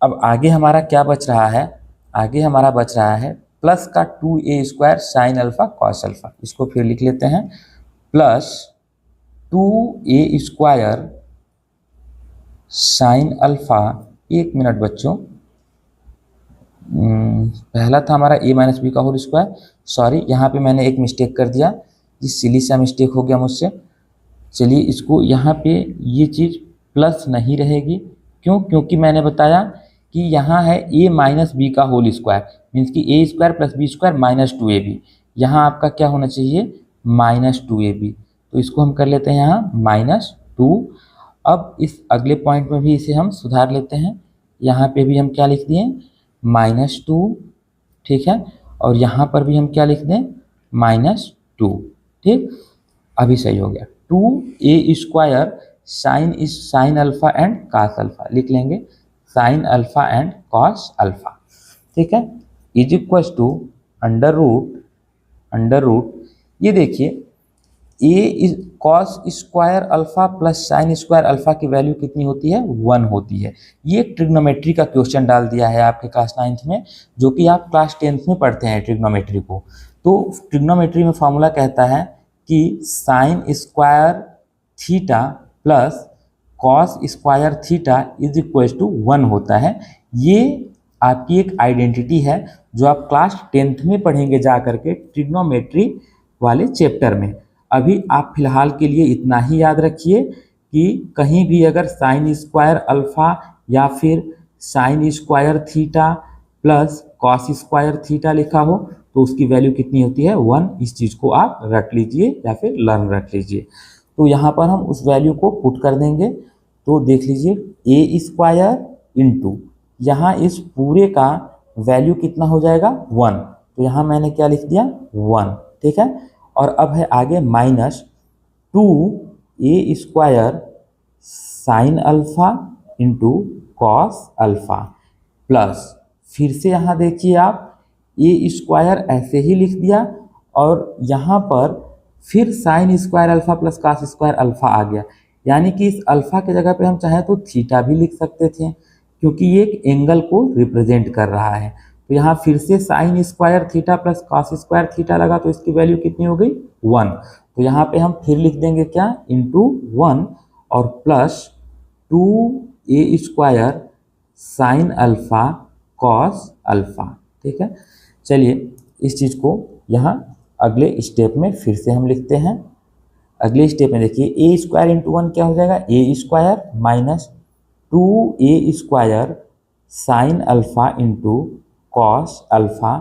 अब आगे हमारा क्या बच रहा है, आगे हमारा बच रहा है प्लस का 2a square sine alpha cos alpha. इसको फिर लिख लेते हैं, plus 2a square sine alpha, एक मिनट बच्चों, पहला था हमारा a माइनस बी का होल स्क्वायर, सॉरी यहाँ पे मैंने एक मिस्टेक कर दिया, जिस सिली सा मिस्टेक हो गया मुझसे। चलिए इसको यहाँ पे ये चीज़ प्लस नहीं रहेगी, क्यों, क्योंकि मैंने बताया कि यहाँ है a माइनस बी का होल स्क्वायर, मीन्स कि a square plus b square minus 2ab, यहाँ आपका क्या होना चाहिए, माइनस 2ab। तो इसको हम कर लेते हैं यहाँ माइनस 2। अब इस अगले पॉइंट में भी इसे हम सुधार लेते हैं, यहाँ पे भी हम क्या लिख दिए, माइनस 2। ठीक है, और यहाँ पर भी हम क्या लिख दें, माइनस 2। ठीक, अभी सही हो गया, 2a square sine alpha and cos alpha लिख लेंगे, sine alpha and cos alpha. ठीक है, is equals to under root, ये देखिए a cos square alpha plus sine square alpha की वैल्यू कितनी होती है, 1 होती है। ये ट्रिग्नोमेट्री का क्वेश्चन डाल दिया है आपके क्लास 9th में, जो कि आप क्लास 10th में पढ़ते हैं ट्रिग्नोमेट्री को। तो ट्रिग्नोमेट्री में फॉर्मूला कहता है कि sine square theta plus cos square theta is equal to 1 होता है। ये आपकी एक आइडेंटिटी है जो आप क्लास 10th में पढ़ेंगे जा करके ट्रिग्नोमेट्री वाले चैप्टर में। अभी आप फिलहाल के लिए इतना ही याद रखिए कि कहीं भी अगर साइन स्क्वायर अल्फ़ा या फिर sine square theta plus cos square theta लिखा हो तो उसकी वैल्यू कितनी होती है, 1। इस चीज़ को आप रख लीजिए या फिर लर्न रख लीजिए। तो यहाँ पर हम उस वैल्यू को पुट कर देंगे, तो देख लीजिए ए स्क्वायर इंटू यहाँ इस पूरे का वैल्यू कितना हो जाएगा, 1। तो यहाँ मैंने क्या लिख दिया, 1। ठीक है, और अब है आगे minus 2a square sine alpha into cos alpha plus, फिर से यहाँ देखिए आप ए स्क्वायर ऐसे ही लिख दिया, और यहाँ पर फिर sine square alpha plus cos square alpha आ गया, यानी कि इस अल्फ़ा के जगह पे हम चाहें तो थीटा भी लिख सकते थे, क्योंकि ये एक एंगल को रिप्रेजेंट कर रहा है। तो यहाँ फिर से sign square theta plus cos square theta लगा, तो इसकी वैल्यू कितनी हो गई, 1। तो यहाँ पे हम फिर लिख देंगे क्या, इंटू 1 और plus 2a square sine alpha cos alpha. ठीक है, चलिए इस चीज़ को यहाँ अगले स्टेप में फिर से हम लिखते हैं। अगले स्टेप में देखिए ए स्क्वायर इंटू 1 क्या हो जाएगा, a square minus 2a square sine alpha into cos alpha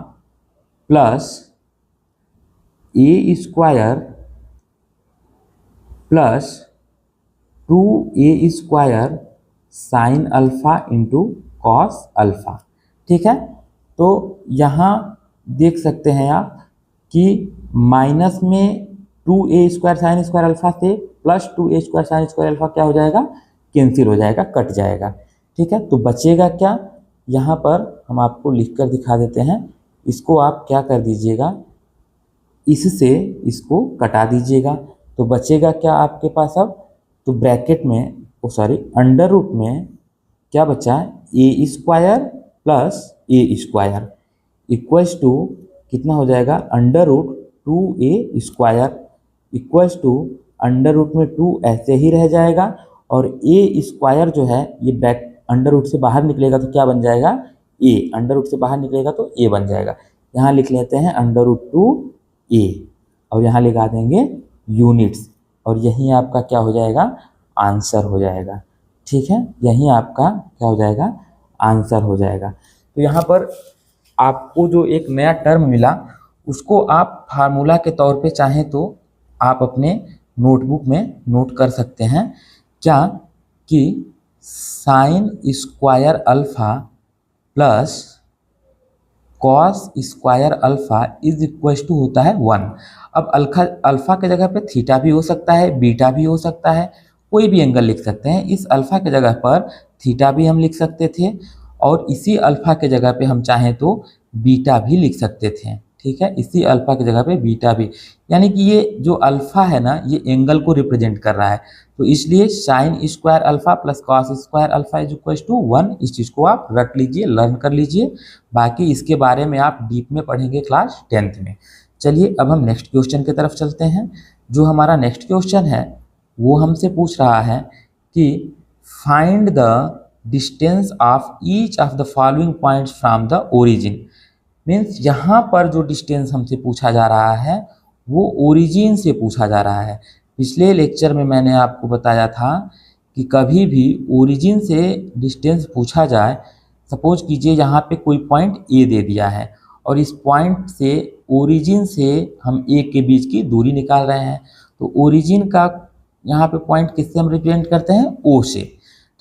plus a square plus 2a square sine alpha into cos alpha. ठीक है, तो यहाँ देख सकते हैं आप कि माइनस में 2a square sine square alpha से plus 2a square sine square alpha क्या हो जाएगा, कैंसिल हो जाएगा, कट जाएगा। ठीक है, तो बचेगा क्या, यहाँ पर हम आपको लिख कर दिखा देते हैं। इसको आप क्या कर दीजिएगा, इससे इसको कटा दीजिएगा तो बचेगा क्या आपके पास अब, तो ब्रैकेट में अंडर रूट में क्या बचा, a square plus a square equals to कितना हो जाएगा, under root 2a square equals to under root में 2 ऐसे ही रह जाएगा और ए स्क्वायर जो है ये बैक अंडर रूट से बाहर निकलेगा तो क्या बन जाएगा, ए, अंडर रूट से बाहर निकलेगा तो ए बन जाएगा। यहाँ लिख लेते हैं अंडर रूट 2a और यहाँ लगा देंगे यूनिट्स और यही आपका क्या हो जाएगा, आंसर हो जाएगा। ठीक है, यही आपका क्या हो जाएगा, आंसर हो जाएगा। तो यहाँ पर आपको जो एक नया टर्म मिला उसको आप फार्मूला के तौर पे चाहें तो आप अपने नोटबुक में नोट कर सकते हैं, क्या कि sine square alpha plus cos square alpha is equal to होता है 1। अब अल्फा के जगह पे थीटा भी हो सकता है, बीटा भी हो सकता है, कोई भी एंगल लिख सकते हैं। इस अल्फा के जगह पर थीटा भी हम लिख सकते थे और इसी अल्फा के जगह पे हम चाहें तो बीटा भी लिख सकते थे। ठीक है, इसी अल्फा की जगह पे बीटा भी, यानी कि ये जो अल्फा है ना ये एंगल को रिप्रेजेंट कर रहा है, तो इसलिए sine square alpha plus cos square alpha is equal to 1। इस चीज़ को आप रख लीजिए, लर्न कर लीजिए, बाकी इसके बारे में आप डीप में पढ़ेंगे क्लास 10th में। चलिए अब हम नेक्स्ट क्वेश्चन की तरफ चलते हैं। जो हमारा नेक्स्ट क्वेश्चन है वो हमसे पूछ रहा है कि find the distance of each of the following points from the origin. Means यहाँ पर जो डिस्टेंस हमसे पूछा जा रहा है वो ओरिजिन से पूछा जा रहा है। पिछले लेक्चर में मैंने आपको बताया था कि कभी भी ओरिजिन से डिस्टेंस पूछा जाए, सपोज कीजिए यहाँ पे कोई पॉइंट ए दे दिया है और इस पॉइंट से ओरिजिन से हम ए के बीच की दूरी निकाल रहे हैं, तो ओरिजिन का यहाँ पे पॉइंट किससे हम रिप्रेजेंट करते हैं, ओ से।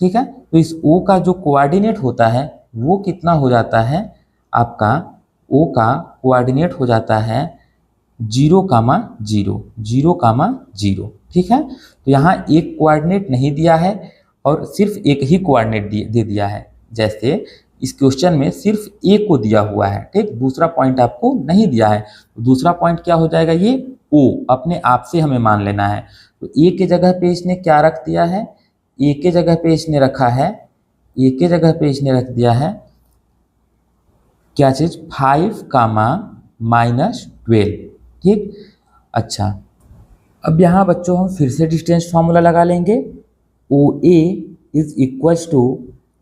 ठीक है, तो इस ओ का जो कोऑर्डिनेट होता है वो कितना हो जाता है, आपका ओ का कोऑर्डिनेट हो जाता है 0,0, 0,0। ठीक है, तो यहाँ एक कोऑर्डिनेट नहीं दिया है और सिर्फ एक ही कोऑर्डिनेट दे दिया है। जैसे इस क्वेश्चन में सिर्फ ए को दिया हुआ है, ठीक, दूसरा पॉइंट आपको नहीं दिया है, तो दूसरा पॉइंट क्या हो जाएगा, ये ओ अपने आप से हमें मान लेना है। तो ए के जगह पे इसने क्या रख दिया है, ए के जगह पे इसने रखा है, ए के जगह पे इसने रख दिया है क्या चीज, 5,-12। ठीक, अच्छा अब यहाँ बच्चों हम फिर से डिस्टेंस फार्मूला लगा लेंगे। ओ ए इज इक्वल्स टू,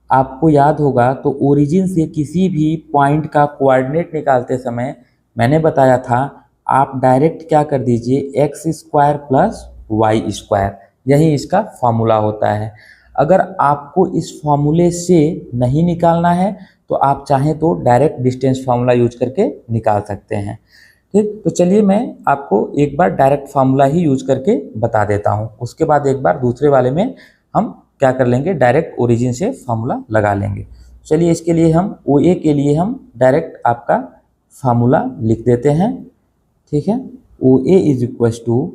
आपको याद होगा तो ओरिजिन से किसी भी पॉइंट का कोऑर्डिनेट निकालते समय मैंने बताया था आप डायरेक्ट क्या कर दीजिए, x square plus y square, यही इसका फॉर्मूला होता है। अगर आपको इस फॉर्मूले से नहीं निकालना है तो आप चाहें तो डायरेक्ट डिस्टेंस फार्मूला यूज करके निकाल सकते हैं। ठीक, तो चलिए मैं आपको एक बार डायरेक्ट फार्मूला ही यूज करके बता देता हूं, उसके बाद एक बार दूसरे वाले में हम क्या कर लेंगे, डायरेक्ट ओरिजिन से फार्मूला लगा लेंगे। चलिए इसके लिए हम ओ ए के लिए हम डायरेक्ट आपका फार्मूला लिख देते हैं। ठीक है, O A is equal to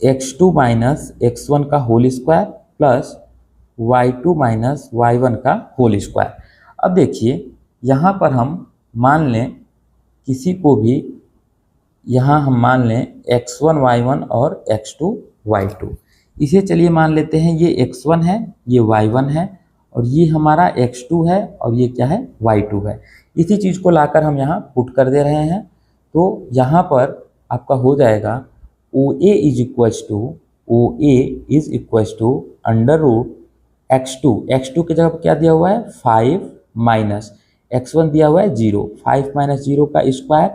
x2 minus x1 का whole square plus y2 minus y1 का होल स्क्वायर। अब देखिए यहाँ पर हम मान लें किसी को भी, यहाँ हम मान लें x1 y1 और x2 y2। इसे चलिए मान लेते हैं ये x1 है, ये y1 है और ये हमारा x2 है और ये क्या है, y2 है। इसी चीज़ को लाकर हम यहाँ पुट कर दे रहे हैं, तो यहाँ पर आपका हो जाएगा O A is equals to, O A is equals to under root x2, x2 की जगह पर क्या दिया हुआ है 5 माइनस x1 दिया हुआ है 0, 5 माइनस 0 का स्क्वायर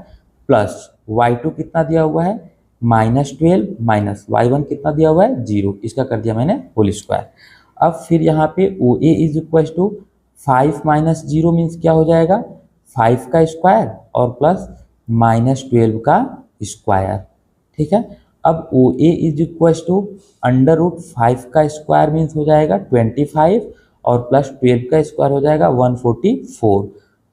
प्लस y2 कितना दिया हुआ है -12 माइनस y1 कितना दिया हुआ है 0, इसका कर दिया मैंने होल स्क्वायर। अब फिर यहाँ पे O A is equal to 5 minus 0 means क्या हो जाएगा 5 का स्क्वायर और प्लस -12 का स्क्वायर। ठीक है, अब O A is equal to under root 5 का स्क्वायर मीन्स हो जाएगा 25 और प्लस 12 का स्क्वायर हो जाएगा 144।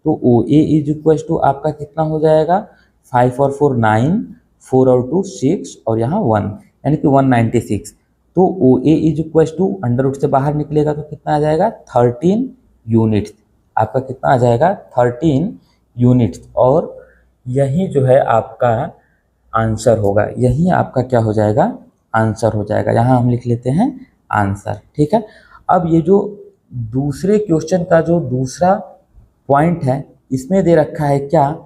तो O A is equal to आपका कितना हो जाएगा 5 और 4 9, 4 और 2 6 और यहाँ 1 यानी कि 196। तो O A is equal to under root से बाहर निकलेगा तो कितना आ जाएगा 13 यूनिट्स, आपका कितना आ जाएगा 13 यूनिट्स। और यही जो है आपका आंसर होगा। यही आपका क्या हो जाएगा, आंसर हो जाएगा। यहाँ हम लिख लेते हैं आंसर। ठीक है, अब ये जो दूसरे क्वेश्चन का जो दूसरा पॉइंट है, इसमें दे रखा है क्या,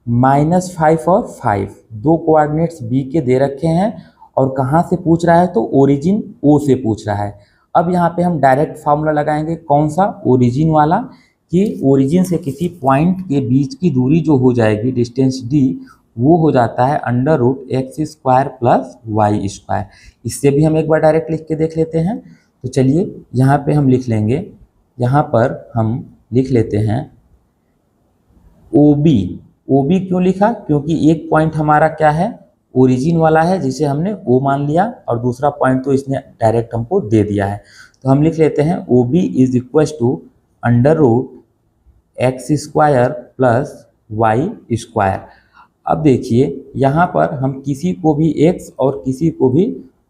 -5 और 5, दो कोऑर्डिनेट्स बी के दे रखे हैं और कहाँ से पूछ रहा है, तो ओरिजिन ओ से पूछ रहा है। अब यहाँ पे हम डायरेक्ट फार्मूला लगाएंगे, कौन सा, ओरिजिन वाला, कि ओरिजिन से किसी पॉइंट के बीच की दूरी जो हो जाएगी, डिस्टेंस डी, वो हो जाता है √x² + y²। इससे भी हम एक बार डायरेक्ट लिख के देख लेते हैं। तो चलिए यहाँ पे हम लिख लेंगे, यहाँ पर हम लिख लेते हैं OB। OB क्यों लिखा, क्योंकि एक पॉइंट हमारा क्या है, ओरिजिन वाला है, जिसे हमने O मान लिया, और दूसरा पॉइंट तो इसने डायरेक्ट हमको दे दिया है। तो हम लिख लेते हैं OB = √x² + y²। अब देखिए यहाँ पर हम किसी को भी x और किसी को भी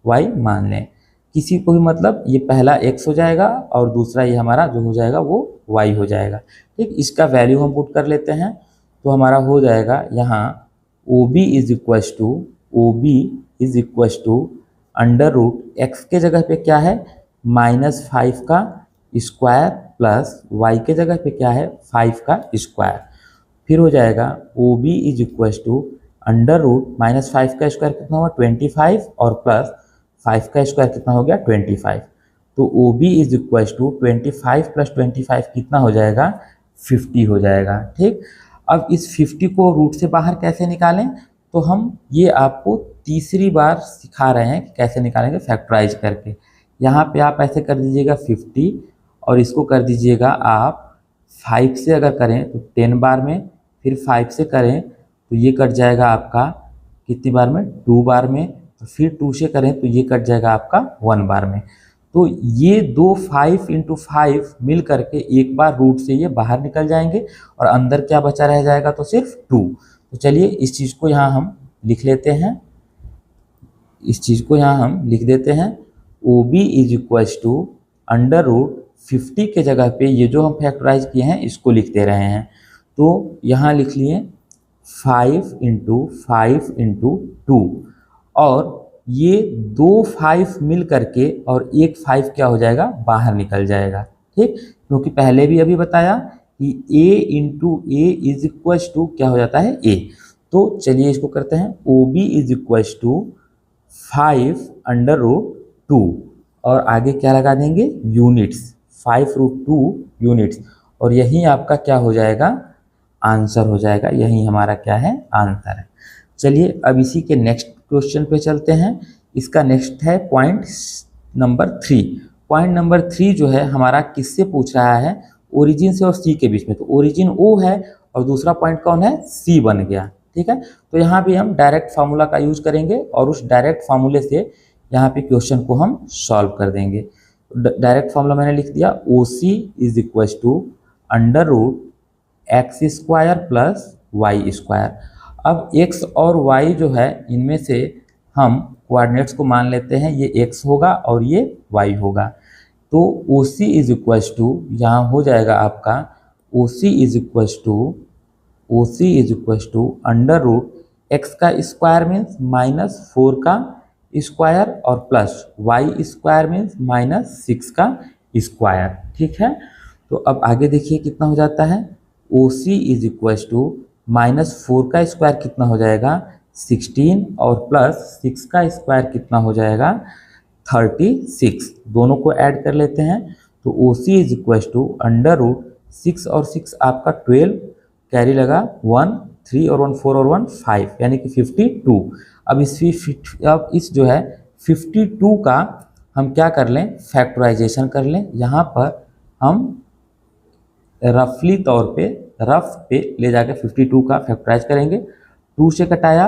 y मान लें। किसी को भी मतलब ये पहला x हो जाएगा और दूसरा ये हमारा जो हो जाएगा वो y हो जाएगा। ठीक, इसका वैल्यू हम पुट कर लेते हैं, तो हमारा हो जाएगा यहाँ OB = x के जगह पे क्या है, -5 का स्क्वायर प्लस y के जगह पे क्या है, 5 का स्क्वायर। फिर हो जाएगा OB = -5 का स्क्वायर कितना हुआ, 25, और प्लस 5 का स्क्वायर कितना हो गया, 25। तो OB = 25 + 25 कितना हो जाएगा, 50 हो जाएगा। ठीक, अब इस 50 को रूट से बाहर कैसे निकालें, तो हम ये आपको तीसरी बार सिखा रहे हैं कि कैसे निकालेंगे, फैक्टराइज करके। यहाँ पे आप ऐसे कर दीजिएगा 50, और इसको कर दीजिएगा आप 5 से अगर करें तो 10 बार में, फिर 5 से करें तो ये कट जाएगा आपका कितनी बार में, 2 बार में, तो फिर 2 से करें तो ये कट जाएगा आपका 1 बार में। तो ये दो 5 × 5 मिल करके एक बार रूट से ये बाहर निकल जाएंगे, और अंदर क्या बचा रह जाएगा, तो सिर्फ 2। तो चलिए इस चीज़ को यहाँ हम लिख लेते हैं, इस चीज़ को यहाँ हम लिख देते हैं। OB = √50 के जगह पे ये जो हम फैक्टराइज किए हैं इसको लिख दे रहे हैं। तो यहाँ लिख लिए 5 × 5 × 2, और ये दो 5 मिल करके और एक 5 क्या हो जाएगा, बाहर निकल जाएगा। ठीक, क्योंकि पहले भी अभी बताया कि A × A क्या हो जाता है, A। तो चलिए इसको करते हैं, OB = 5 √2, और आगे क्या लगा देंगे, यूनिट्स, 5√2 यूनिट्स, और यही आपका क्या हो जाएगा, आंसर हो जाएगा। यही हमारा क्या है, आंसर है। चलिए अब इसी के नेक्स्ट क्वेश्चन पे चलते हैं। इसका नेक्स्ट है पॉइंट नंबर 3। पॉइंट नंबर 3 जो है हमारा किससे पूछ रहा है, ओरिजिन से और सी के बीच में। तो ओरिजिन O है और दूसरा पॉइंट कौन है, C बन गया। ठीक है, तो यहाँ भी हम डायरेक्ट फार्मूला का यूज करेंगे, और उस डायरेक्ट फार्मूले से यहाँ पे क्वेश्चन को हम सॉल्व कर देंगे। डायरेक्ट फार्मूला मैंने लिख दिया, OC = √x² + y²। अब x और y जो है, इनमें से हम कोऑर्डिनेट्स को मान लेते हैं, ये x होगा और ये y होगा। तो OC = यहाँ हो जाएगा आपका OC = √x का स्क्वायर मीन्स -4 का स्क्वायर, और प्लस y² मीन्स -6 का स्क्वायर। ठीक है, तो अब आगे देखिए कितना हो जाता है, OC = -4 का स्क्वायर कितना हो जाएगा, 16, और प्लस 6 का स्क्वायर कितना हो जाएगा, 36। दोनों को ऐड कर लेते हैं, तो OC = √6 और 6 आपका 12, कैरी लगा 1, 3 और 1 4 और 1 5, यानी कि 52। अब इस जो है 52 का हम क्या कर लें, फैक्टराइजेशन कर लें। यहाँ पर हम रफली तौर पे रफ पे ले जाकर 52 का फैक्टराइज करेंगे। 2 से कटाया,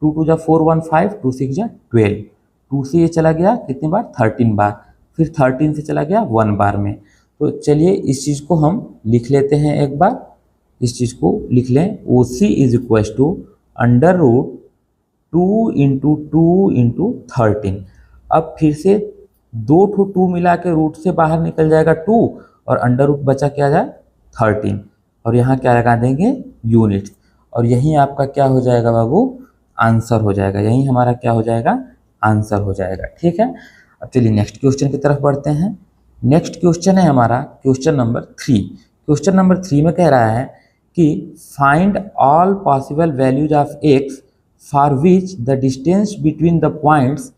2 × 2 = 4, 1 5, 2 × 6 = 12। 2 से ये चला गया कितनी बार, 13 बार, फिर 13 से चला गया 1 बार में। तो चलिए इस चीज़ को हम लिख लेते हैं एक बार, इस चीज़ को लिख लें, OC = √2 × 2 × 13। अब फिर से 2 मिला के रूट से बाहर निकल जाएगा 2, और अंडर रूट बचा क्या जाए, 13, और यहाँ क्या लगा देंगे, यूनिट, और यही आपका क्या हो जाएगा बाबू, आंसर हो जाएगा, यही हमारा क्या हो जाएगा, आंसर हो जाएगा। ठीक है, अब चलिए नेक्स्ट क्वेश्चन की तरफ बढ़ते हैं। नेक्स्ट क्वेश्चन है हमारा क्वेश्चन नंबर 3। क्वेश्चन नंबर 3 में कह रहा है कि find all possible values of x for which the distance between the points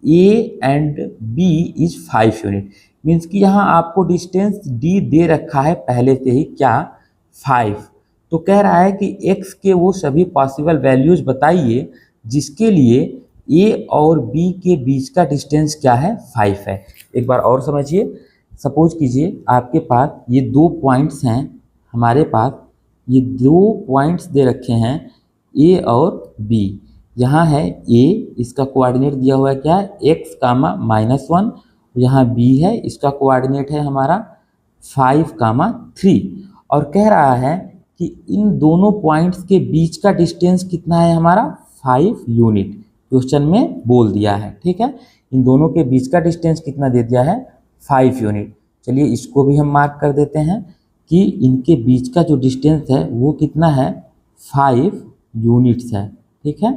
A and B is 5 unit. Means कि यहाँ आपको डिस्टेंस d दे रखा है पहले से ही, क्या, 5। तो कह रहा है कि x के वो सभी पॉसिबल वैल्यूज बताइए जिसके लिए a और b के बीच का डिस्टेंस क्या है, 5 है। एक बार और समझिए, सपोज कीजिए आपके पास ये 2 पॉइंट्स हैं, हमारे पास ये 2 पॉइंट्स दे रखे हैं a और b। यहाँ है a, इसका कोऑर्डिनेट दिया हुआ है क्या है, x, -1। यहाँ b है, इसका कोऑर्डिनेट है हमारा 5, 3। और कह रहा है कि इन दोनों पॉइंट्स के बीच का डिस्टेंस कितना है हमारा, 5 यूनिट। क्वेश्चन में बोल दिया है। ठीक है, इन दोनों के बीच का डिस्टेंस कितना दे दिया है, 5 यूनिट। चलिए इसको भी हम मार्क कर देते हैं कि इनके बीच का जो डिस्टेंस है वो कितना है, 5 यूनिट्स है। ठीक है,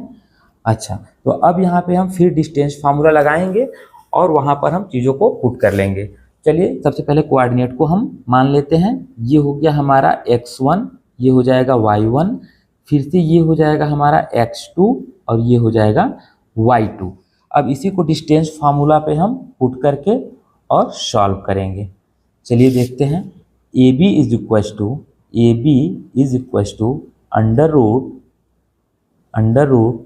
अच्छा, तो अब यहाँ पे हम फिर डिस्टेंस फार्मूला लगाएंगे और वहाँ पर हम चीज़ों को पुट कर लेंगे। चलिए सबसे पहले कोऑर्डिनेट को हम मान लेते हैं। ये हो गया हमारा x1, ये हो जाएगा y1, फिर से ये हो जाएगा हमारा x2 और ये हो जाएगा y2। अब इसी को डिस्टेंस फार्मूला पे हम पुट करके और सॉल्व करेंगे। चलिए देखते हैं। AB is equals to under root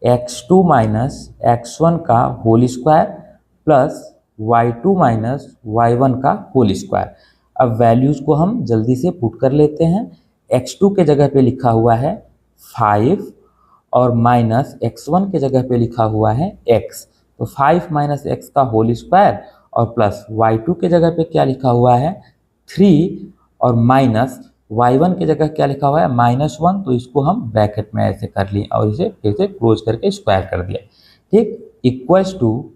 x2 minus x1 का whole square plus y2 minus y1 का होल स्क्वायर। अब वैल्यूज को हम जल्दी से पुट कर लेते हैं। x2 के जगह पे लिखा हुआ है 5 और माइनस x1 के जगह पे लिखा हुआ है x, तो 5 माइनस x का होल स्क्वायर और प्लस y2 के जगह पे क्या लिखा हुआ है, 3 और माइनस y1 की जगह क्या लिखा हुआ है, -1। तो इसको हम ब्रैकेट में ऐसे कर लिए और इसे फिर से क्लोज करके स्क्वायर कर दिया। ठीक, इक्वल्स टू,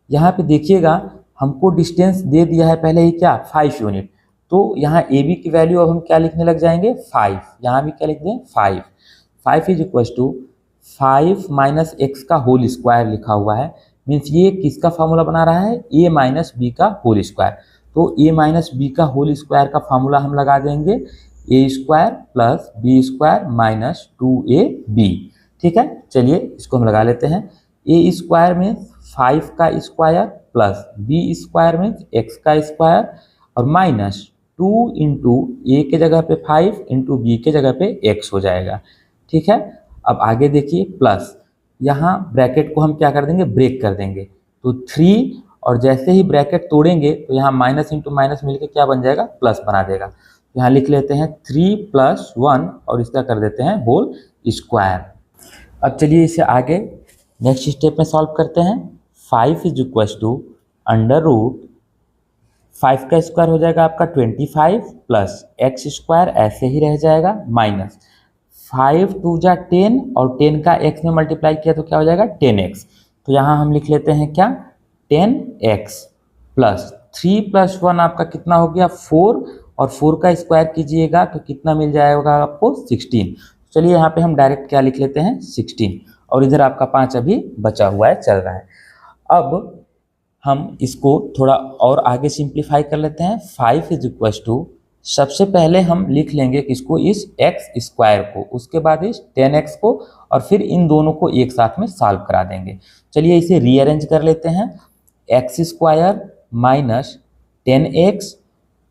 यहाँ पे देखिएगा हमको डिस्टेंस दे दिया है पहले ही क्या, 5 यूनिट। तो यहाँ ए बी की वैल्यू अब हम क्या लिखने लग जाएंगे, 5। यहाँ भी क्या लिख दें, 5 is equals to 5 minus x का होल स्क्वायर लिखा हुआ है। मीन्स ये किसका फार्मूला बना रहा है, a माइनस बी का होल स्क्वायर। तो a माइनस बी का होल स्क्वायर का फार्मूला हम लगा देंगे, a square plus b square minus 2ab। ठीक है, चलिए इसको हम लगा लेते हैं। a स्क्वायर में 5 का स्क्वायर प्लस b स्क्वायर में x का स्क्वायर और माइनस 2 इंटू ए के जगह पे 5 इंटू बी के जगह पे x हो जाएगा। ठीक है, अब आगे देखिए, प्लस यहाँ ब्रैकेट को हम क्या कर देंगे, ब्रेक कर देंगे। तो 3 और जैसे ही ब्रैकेट तोड़ेंगे तो यहाँ माइनस इंटू माइनस मिलकर क्या बन जाएगा, प्लस बना देगा। यहाँ लिख लेते हैं 3 + 1 और इसका कर देते हैं होल स्क्वायर। अब चलिए इसे आगे नेक्स्ट स्टेप में सॉल्व करते हैं। 5 is equal to under root 5 का स्क्वायर हो जाएगा आपका 25 प्लस x स्क्वायर ऐसे ही रह जाएगा माइनस 5 2 जा 10 और 10 का x में मल्टीप्लाई किया तो क्या हो जाएगा 10x। तो यहाँ हम लिख लेते हैं क्या 10x प्लस 3 + 1 आपका कितना हो गया 4 और 4 का स्क्वायर कीजिएगा तो कितना मिल जाएगा आपको 16। चलिए यहाँ पे हम डायरेक्ट क्या लिख लेते हैं 16 और इधर आपका 5 अभी बचा हुआ है, चल रहा है। अब हम इसको थोड़ा और आगे सिंप्लीफाई कर लेते हैं। 5 इज इक्वल टू, सबसे पहले हम लिख लेंगे किसको, इस x स्क्वायर को, उसके बाद इस 10x को और फिर इन दोनों को एक साथ में सॉल्व करा देंगे। चलिए इसे रीअरेंज कर लेते हैं। x स्क्वायर माइनस 10x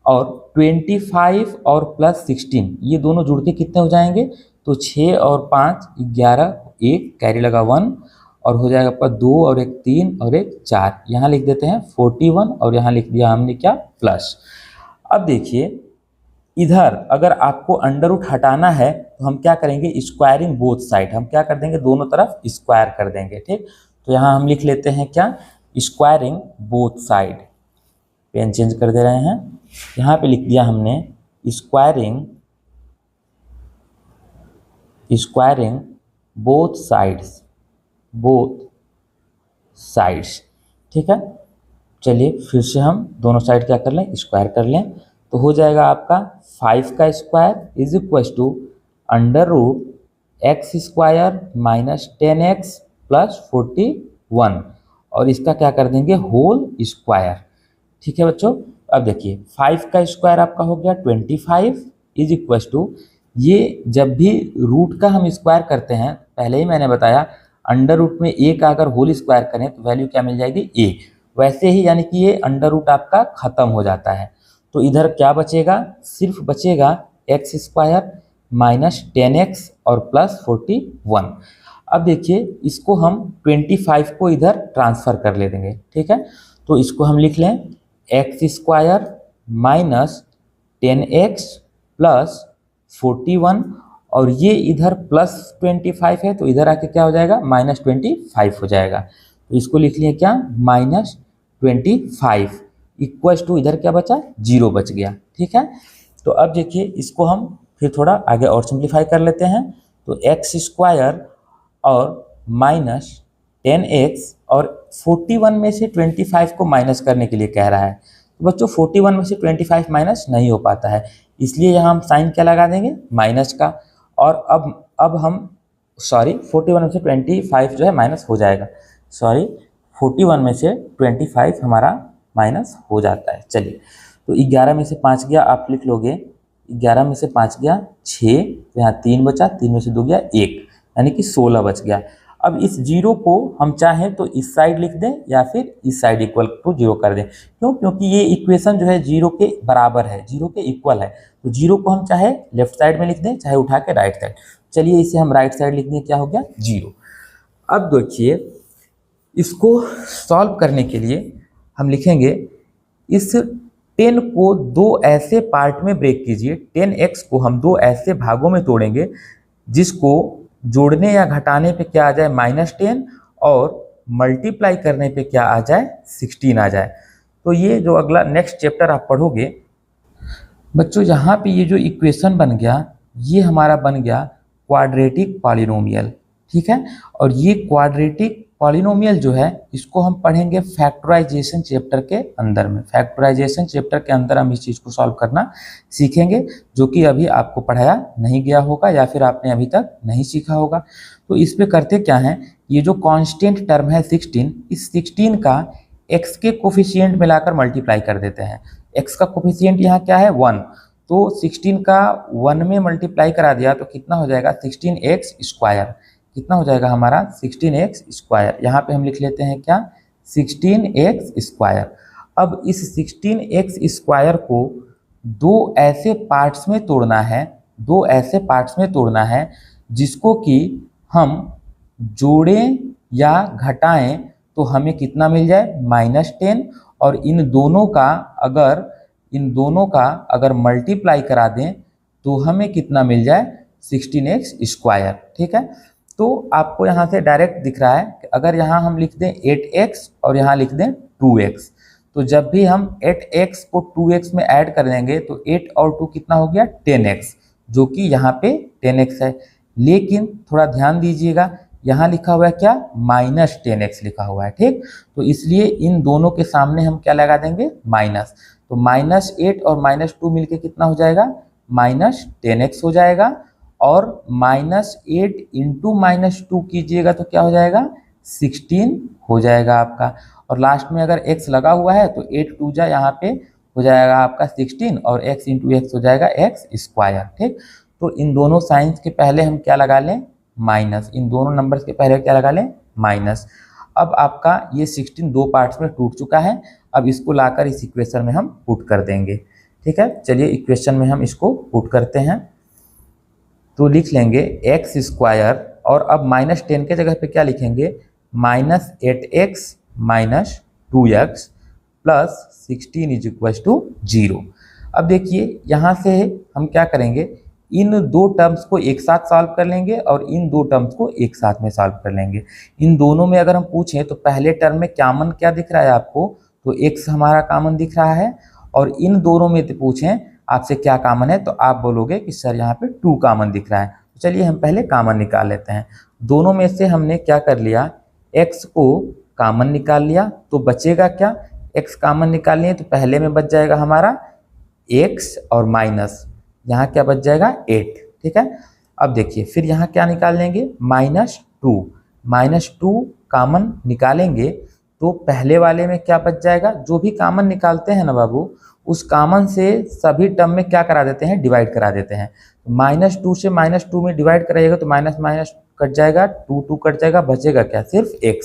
और 25 और प्लस 16 ये दोनों जुड़ के कितने हो जाएंगे, तो 6 और 5 11, 1 कैरी लगा 1 और हो जाएगा आपका 2 और 1 3 और 1 4। यहाँ लिख देते हैं 41 और यहाँ लिख दिया हमने क्या प्लस। अब देखिए इधर अगर आपको अंडर रूट हटाना है तो हम क्या करेंगे, स्क्वायरिंग बोथ साइड, हम क्या कर देंगे दोनों तरफ स्क्वायर कर देंगे। ठीक, तो यहाँ हम लिख लेते हैं क्या, squaring both side. Pen change कर दे रहे हैं, यहाँ पे लिख दिया हमने स्क्वायरिंग बोथ साइड्स। ठीक है, चलिए फिर से हम दोनों साइड क्या कर लें, स्क्वायर कर लें। तो हो जाएगा आपका 5 का square is equal to under root x square minus 10x plus 41 और इसका क्या कर देंगे होल स्क्वायर। ठीक है बच्चों, अब देखिए 5 का स्क्वायर आपका हो गया 25 इज इक्वल टू, ये जब भी रूट का हम स्क्वायर करते हैं, पहले ही मैंने बताया अंडर रूट में ए का अगर होल स्क्वायर करें तो वैल्यू क्या मिल जाएगी ए। वैसे ही यानी कि ये अंडर रूट आपका खत्म हो जाता है, तो इधर क्या बचेगा, सिर्फ बचेगा एक्स स्क्वायर माइनस 10x और प्लस 41। अब देखिए इसको हम 25 को इधर ट्रांसफ़र कर ले देंगे। ठीक है, तो इसको हम लिख लें x square minus 10x plus 41 और ये इधर प्लस 25 है तो इधर आके क्या हो जाएगा माइनस 25 हो जाएगा। तो इसको लिख लिए क्या माइनस 25 इक्वल्स टू इधर क्या बचा 0 बच गया। ठीक है, तो अब देखिए इसको हम फिर थोड़ा आगे और सिंप्लीफाई कर लेते हैं। तो एक्स स्क्वायर और माइनस 10x और 41 में से 25 को माइनस करने के लिए कह रहा है। तो बच्चों 41 में से 25 माइनस नहीं हो पाता है, इसलिए यहाँ हम साइन क्या लगा देंगे माइनस का। और अब हम 41 में से 25 जो है माइनस हो जाएगा, 41 में से 25 हमारा माइनस हो जाता है। चलिए, तो 11 में से 5 गया, आप लिख लोगे 11 में से 5 गया 6, तो यहाँ 3 बचा, 3 में से 2 गया 1, यानी कि 16 बच गया। अब इस 0 को हम चाहें तो इस साइड लिख दें या फिर इस साइड इक्वल टू 0 कर दें। क्यों? क्योंकि ये इक्वेशन जो है 0 के बराबर है, 0 के इक्वल है। तो 0 को हम चाहे लेफ्ट साइड में लिख दें चाहे उठा के राइट साइड। चलिए इसे हम राइट साइड लिख दें, क्या हो गया 0। अब देखिए इसको सॉल्व करने के लिए हम लिखेंगे इस 10 को दो ऐसे पार्ट में ब्रेक कीजिए। 10x को हम दो ऐसे भागों में तोड़ेंगे जिसको जोड़ने या घटाने पे क्या आ जाए -10 और मल्टीप्लाई करने पे क्या आ जाए 16 आ जाए। तो ये जो अगला नेक्स्ट चैप्टर आप पढ़ोगे बच्चों, यहाँ पे ये जो इक्वेशन बन गया ये हमारा बन गया क्वाड्रेटिक पॉलिनोमियल। ठीक है, और ये क्वाड्रेटिक पॉलिनोमियल जो है इसको हम पढ़ेंगे फैक्टराइजेशन चैप्टर के अंदर में। फैक्टराइजेशन चैप्टर के अंदर हम इस चीज़ को सॉल्व करना सीखेंगे, जो कि अभी आपको पढ़ाया नहीं गया होगा या फिर आपने अभी तक नहीं सीखा होगा। तो इस पे करते क्या है, ये जो कांस्टेंट टर्म है 16, इस 16 का x के कोफिशिएंट मिलाकर मल्टीप्लाई कर देते हैं। x का कोफिशिएंट यहाँ क्या है 1, तो 16 का 1 में मल्टीप्लाई करा दिया तो कितना हो जाएगा 16x स्क्वायर। कितना हो जाएगा हमारा 16x स्क्वायर। यहाँ पे हम लिख लेते हैं क्या 16x स्क्वायर। अब इस 16x स्क्वायर को दो ऐसे पार्ट्स में तोड़ना है, दो ऐसे पार्ट्स में तोड़ना है जिसको कि हम जोड़ें या घटाएं तो हमें कितना मिल जाए -10 और इन दोनों का अगर मल्टीप्लाई करा दें तो हमें कितना मिल जाए 16x स्क्वायर। ठीक है, तो आपको यहाँ से डायरेक्ट दिख रहा है कि अगर यहाँ हम लिख दें 8x और यहाँ लिख दें 2x, तो जब भी हम 8x को 2x में ऐड कर देंगे तो 8 और 2 कितना हो गया 10x, जो कि यहाँ पे 10x है। लेकिन थोड़ा ध्यान दीजिएगा यहाँ लिखा हुआ है क्या -10x लिखा हुआ है। ठीक, तो इसलिए इन दोनों के सामने हम क्या लगा देंगे माइनस, तो -8 और -2 मिलके कितना हो जाएगा -10x हो जाएगा। और -8 इंटू -2 कीजिएगा तो क्या हो जाएगा 16 हो जाएगा आपका। और लास्ट में अगर x लगा हुआ है तो 8 2 जा यहाँ पे हो जाएगा आपका 16 और x इंटू एक्स हो जाएगा x स्क्वायर। ठीक, तो इन दोनों साइंस के पहले हम क्या लगा लें माइनस, इन दोनों नंबर्स के पहले क्या लगा लें माइनस। अब आपका ये 16 दो पार्ट्स में टूट चुका है, अब इसको लाकर इस इक्वेशन में हम पुट कर देंगे। ठीक है, चलिए इक्वेशन में हम इसको पुट करते हैं। तो लिख लेंगे एक्स स्क्वायर और अब -10 के जगह पे क्या लिखेंगे -8x minus 2x plus 16 is equal to 0। अब देखिए यहाँ से हम क्या करेंगे, इन दो टर्म्स को एक साथ सॉल्व कर लेंगे और इन दो टर्म्स को एक साथ में सॉल्व कर लेंगे। इन दोनों में अगर हम पूछें तो पहले टर्म में कॉमन क्या दिख रहा है आपको, तो x हमारा कॉमन दिख रहा है, और इन दोनों में पूछें आपसे क्या कॉमन है तो आप बोलोगे कि सर यहाँ पे 2 कॉमन दिख रहा है। तो चलिए हम पहले कॉमन निकाल लेते हैं। दोनों में से हमने क्या कर लिया, x को कॉमन निकाल लिया तो बचेगा क्या, x कॉमन निकाल लिए तो पहले में बच जाएगा हमारा x और माइनस यहाँ क्या बच जाएगा 8। ठीक है, अब देखिए फिर यहाँ क्या निकाल लेंगे, -2 कॉमन निकालेंगे तो पहले वाले में क्या बच जाएगा, जो भी कॉमन निकालते हैं ना बाबू, उस कॉमन से सभी टर्म में क्या करा देते हैं, डिवाइड करा देते हैं। -2 से -2 में डिवाइड कराइएगा तो माइनस माइनस कट जाएगा, 2 कट जाएगा, बचेगा क्या, सिर्फ x।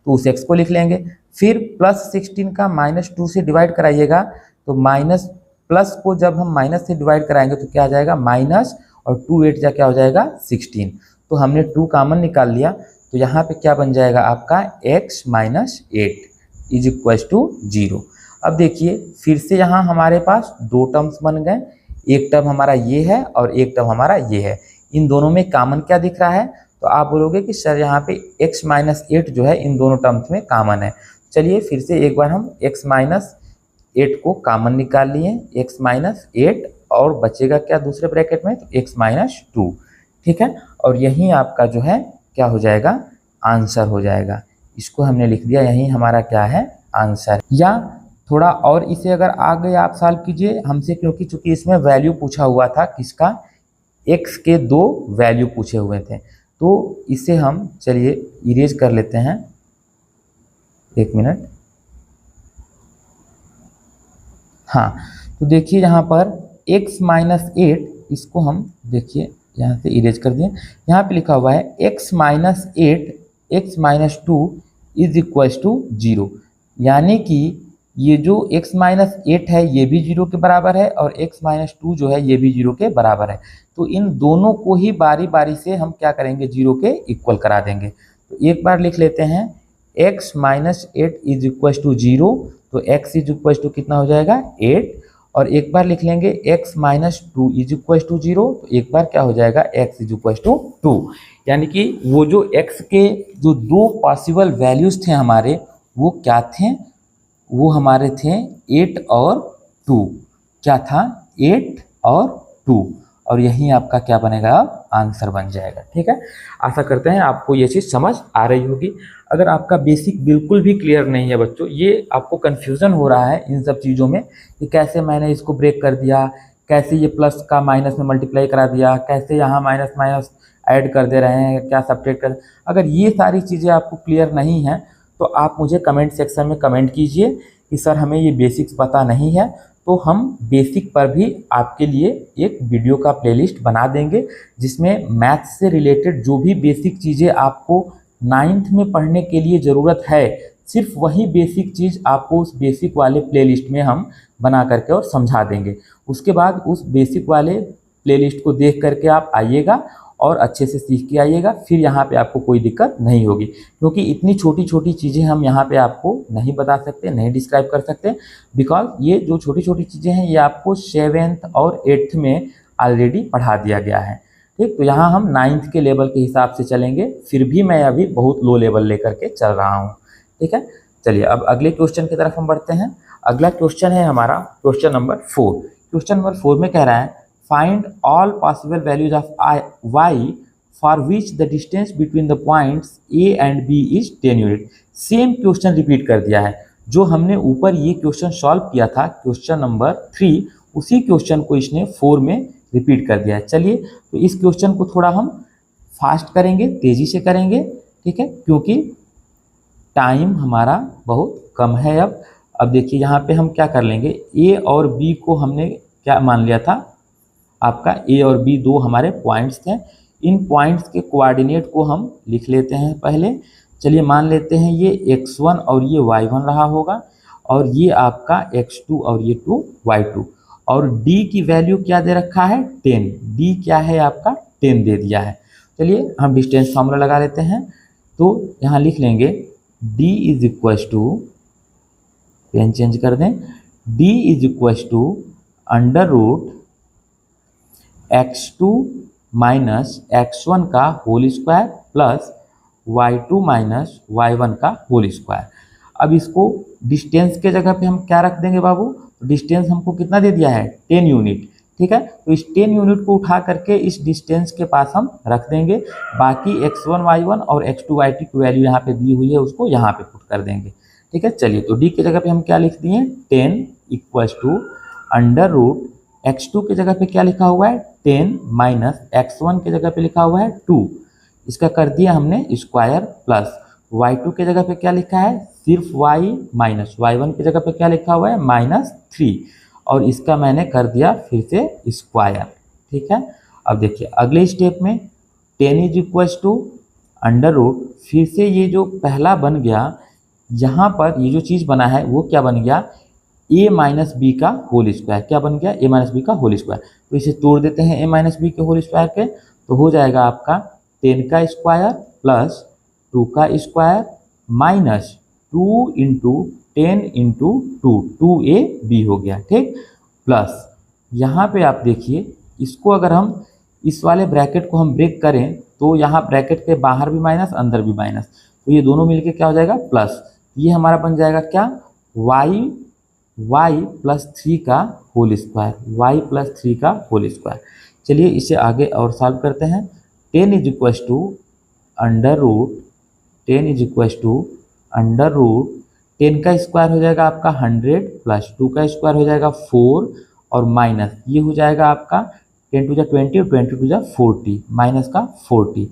तो उस x को लिख लेंगे। फिर +16 का -2 से डिवाइड कराइएगा तो माइनस प्लस को जब हम माइनस से डिवाइड कराएंगे तो क्या आ जाएगा, माइनस, और 2 8 जा क्या हो जाएगा 16। तो हमने 2 कॉमन निकाल लिया तो यहाँ पे क्या बन जाएगा आपका x - 8 = 0। अब देखिए फिर से यहाँ हमारे पास दो टर्म्स बन गए, एक टर्म हमारा ये है और एक टर्म हमारा ये है। इन दोनों में कॉमन क्या दिख रहा है, तो आप बोलोगे कि सर यहाँ पे x - 8 जो है इन दोनों टर्म्स में कॉमन है। चलिए फिर से एक बार हम x - 8 को कॉमन निकाल लिए, x - 8 और बचेगा क्या दूसरे ब्रैकेट में, तो x - 2, ठीक है। और यही आपका जो है क्या हो जाएगा, आंसर हो जाएगा। इसको हमने लिख दिया, यही हमारा क्या है, आंसर। या थोड़ा और इसे अगर आगे आप सॉल्व कीजिए हमसे, क्योंकि चूंकि इसमें वैल्यू पूछा हुआ था किसका, x के 2 वैल्यू पूछे हुए थे, तो इसे हम चलिए इरेज कर लेते हैं, 1 मिनट। हाँ तो देखिए यहाँ पर x - 8, इसको हम देखिए यहाँ से इरेज कर दिए। यहाँ पे लिखा हुआ है x - 8 x - 2 = 0, यानी कि ये जो x - 8 है ये भी 0 के बराबर है और x - 2 जो है ये भी 0 के बराबर है। तो इन दोनों को ही बारी बारी से हम क्या करेंगे, 0 के इक्वल करा देंगे। तो एक बार लिख लेते हैं x - 8 = 0, तो x = कितना हो जाएगा 8, और एक बार लिख लेंगे x - 2 = 0, तो एक बार क्या हो जाएगा x = 2। यानी कि वो जो x के जो दो पॉसिबल वैल्यूज थे हमारे, वो क्या थे, वो हमारे थे 8 और 2। क्या था, 8 और 2, और यही आपका क्या बनेगा, आंसर बन जाएगा। ठीक है, आशा करते हैं आपको ये चीज़ समझ आ रही होगी। अगर आपका बेसिक बिल्कुल भी क्लियर नहीं है बच्चों, ये आपको कन्फ्यूज़न हो रहा है इन सब चीज़ों में कि कैसे मैंने इसको ब्रेक कर दिया, कैसे ये प्लस का माइनस में मल्टीप्लाई करा दिया, कैसे यहाँ माइनस माइनस ऐड कर दे रहे हैं, क्या सब्ट्रैक्ट कर, अगर ये सारी चीज़ें आपको क्लियर नहीं हैं तो आप मुझे कमेंट सेक्शन में कमेंट कीजिए कि सर हमें ये बेसिक्स पता नहीं है, तो हम बेसिक पर भी आपके लिए एक वीडियो का प्लेलिस्ट बना देंगे जिसमें मैथ्स से रिलेटेड जो भी बेसिक चीज़ें आपको 9th में पढ़ने के लिए ज़रूरत है, सिर्फ वही बेसिक चीज़ आपको उस बेसिक वाले प्लेलिस्ट में हम बना करके और समझा देंगे। उसके बाद उस बेसिक वाले प्लेलिस्ट को देख करके आप आइएगा और अच्छे से सीख के आइएगा, फिर यहाँ पे आपको कोई दिक्कत नहीं होगी, क्योंकि इतनी छोटी छोटी चीज़ें हम यहाँ पे आपको नहीं बता सकते, नहीं डिस्क्राइब कर सकते, बिकॉज ये जो छोटी छोटी चीज़ें हैं ये आपको 7th और 8th में ऑलरेडी पढ़ा दिया गया है। ठीक, तो यहाँ हम 9th के लेवल के हिसाब से चलेंगे, फिर भी मैं अभी बहुत लो लेवल लेकर के चल रहा हूँ। ठीक है, चलिए अब अगले क्वेश्चन की तरफ हम बढ़ते हैं। अगला क्वेश्चन है हमारा क्वेश्चन नंबर 4। क्वेश्चन नंबर 4 में कह रहा है find all possible values of y for which the distance between the points a and b is 10 unit. Same question repeat कर दिया है, जो हमने ऊपर ये क्वेश्चन सॉल्व किया था क्वेश्चन नंबर 3, उसी क्वेश्चन को इसने 4 में रिपीट कर दिया है। चलिए तो इस क्वेश्चन को थोड़ा हम फास्ट करेंगे, तेज़ी से करेंगे, ठीक है, क्योंकि टाइम हमारा बहुत कम है। अब देखिए यहाँ पे हम क्या कर लेंगे, ए और बी को हमने क्या मान लिया था, आपका ए और बी दो हमारे पॉइंट्स थे। इन पॉइंट्स के कोऑर्डिनेट को हम लिख लेते हैं पहले। चलिए मान लेते हैं ये x1 और ये y1 रहा होगा, और ये आपका x2 और ये 2 y2, और d की वैल्यू क्या दे रखा है 10, d क्या है आपका 10 दे दिया है। चलिए हम डिस्टेंस फार्मूला लगा लेते हैं, तो यहाँ लिख लेंगे d is equals to, pen change कर दें, d is equals to under root x2 minus x1 का whole square plus y2 minus y1 का होल स्क्वायर। अब इसको डिस्टेंस के जगह पे हम क्या रख देंगे बाबू, डिस्टेंस हमको कितना दे दिया है 10 यूनिट। ठीक है, तो इस 10 यूनिट को उठा करके इस डिस्टेंस के पास हम रख देंगे, बाकी x1 y1 और x2 y2 की वैल्यू यहाँ पे दी हुई है उसको यहाँ पे पुट कर देंगे। ठीक है, चलिए तो d की जगह पे हम क्या लिख दिए 10 equals to under root x2 की जगह पे क्या लिखा हुआ है 10 माइनस x1 की जगह पे लिखा हुआ है 2, इसका कर दिया हमने स्क्वायर, प्लस y2 की जगह पे क्या लिखा है सिर्फ y माइनस y1 की जगह पे क्या लिखा हुआ है -3, और इसका मैंने कर दिया फिर से स्क्वायर। ठीक है, अब देखिए अगले स्टेप में 10 is equals to under root, फिर से ये जो पहला बन गया यहाँ पर ये जो चीज़ बना है वो क्या बन गया a माइनस बी का होल स्क्वायर, क्या बन गया a माइनस बी का होल स्क्वायर। तो इसे तोड़ देते हैं a माइनस बी के होल स्क्वायर के, तो हो जाएगा आपका 10 का स्क्वायर प्लस 2 का square minus 2 into 10 into 2ab हो गया। ठीक, प्लस यहाँ पे आप देखिए इसको अगर हम इस वाले ब्रैकेट को हम ब्रेक करें तो यहाँ ब्रैकेट के बाहर भी माइनस अंदर भी माइनस, तो ये दोनों मिलके क्या हो जाएगा प्लस, ये हमारा बन जाएगा क्या y प्लस 3 का होल स्क्वायर, y प्लस 3 का होल स्क्वायर। चलिए इसे आगे और सॉल्व करते हैं। 10 is equals to under root 10 is equals to under root 10 का स्क्वायर हो जाएगा आपका 100 प्लस 2 का स्क्वायर हो जाएगा 4 और माइनस ये हो जाएगा आपका 10 टू जा 20 और 20 टू जा 40 माइनस का 40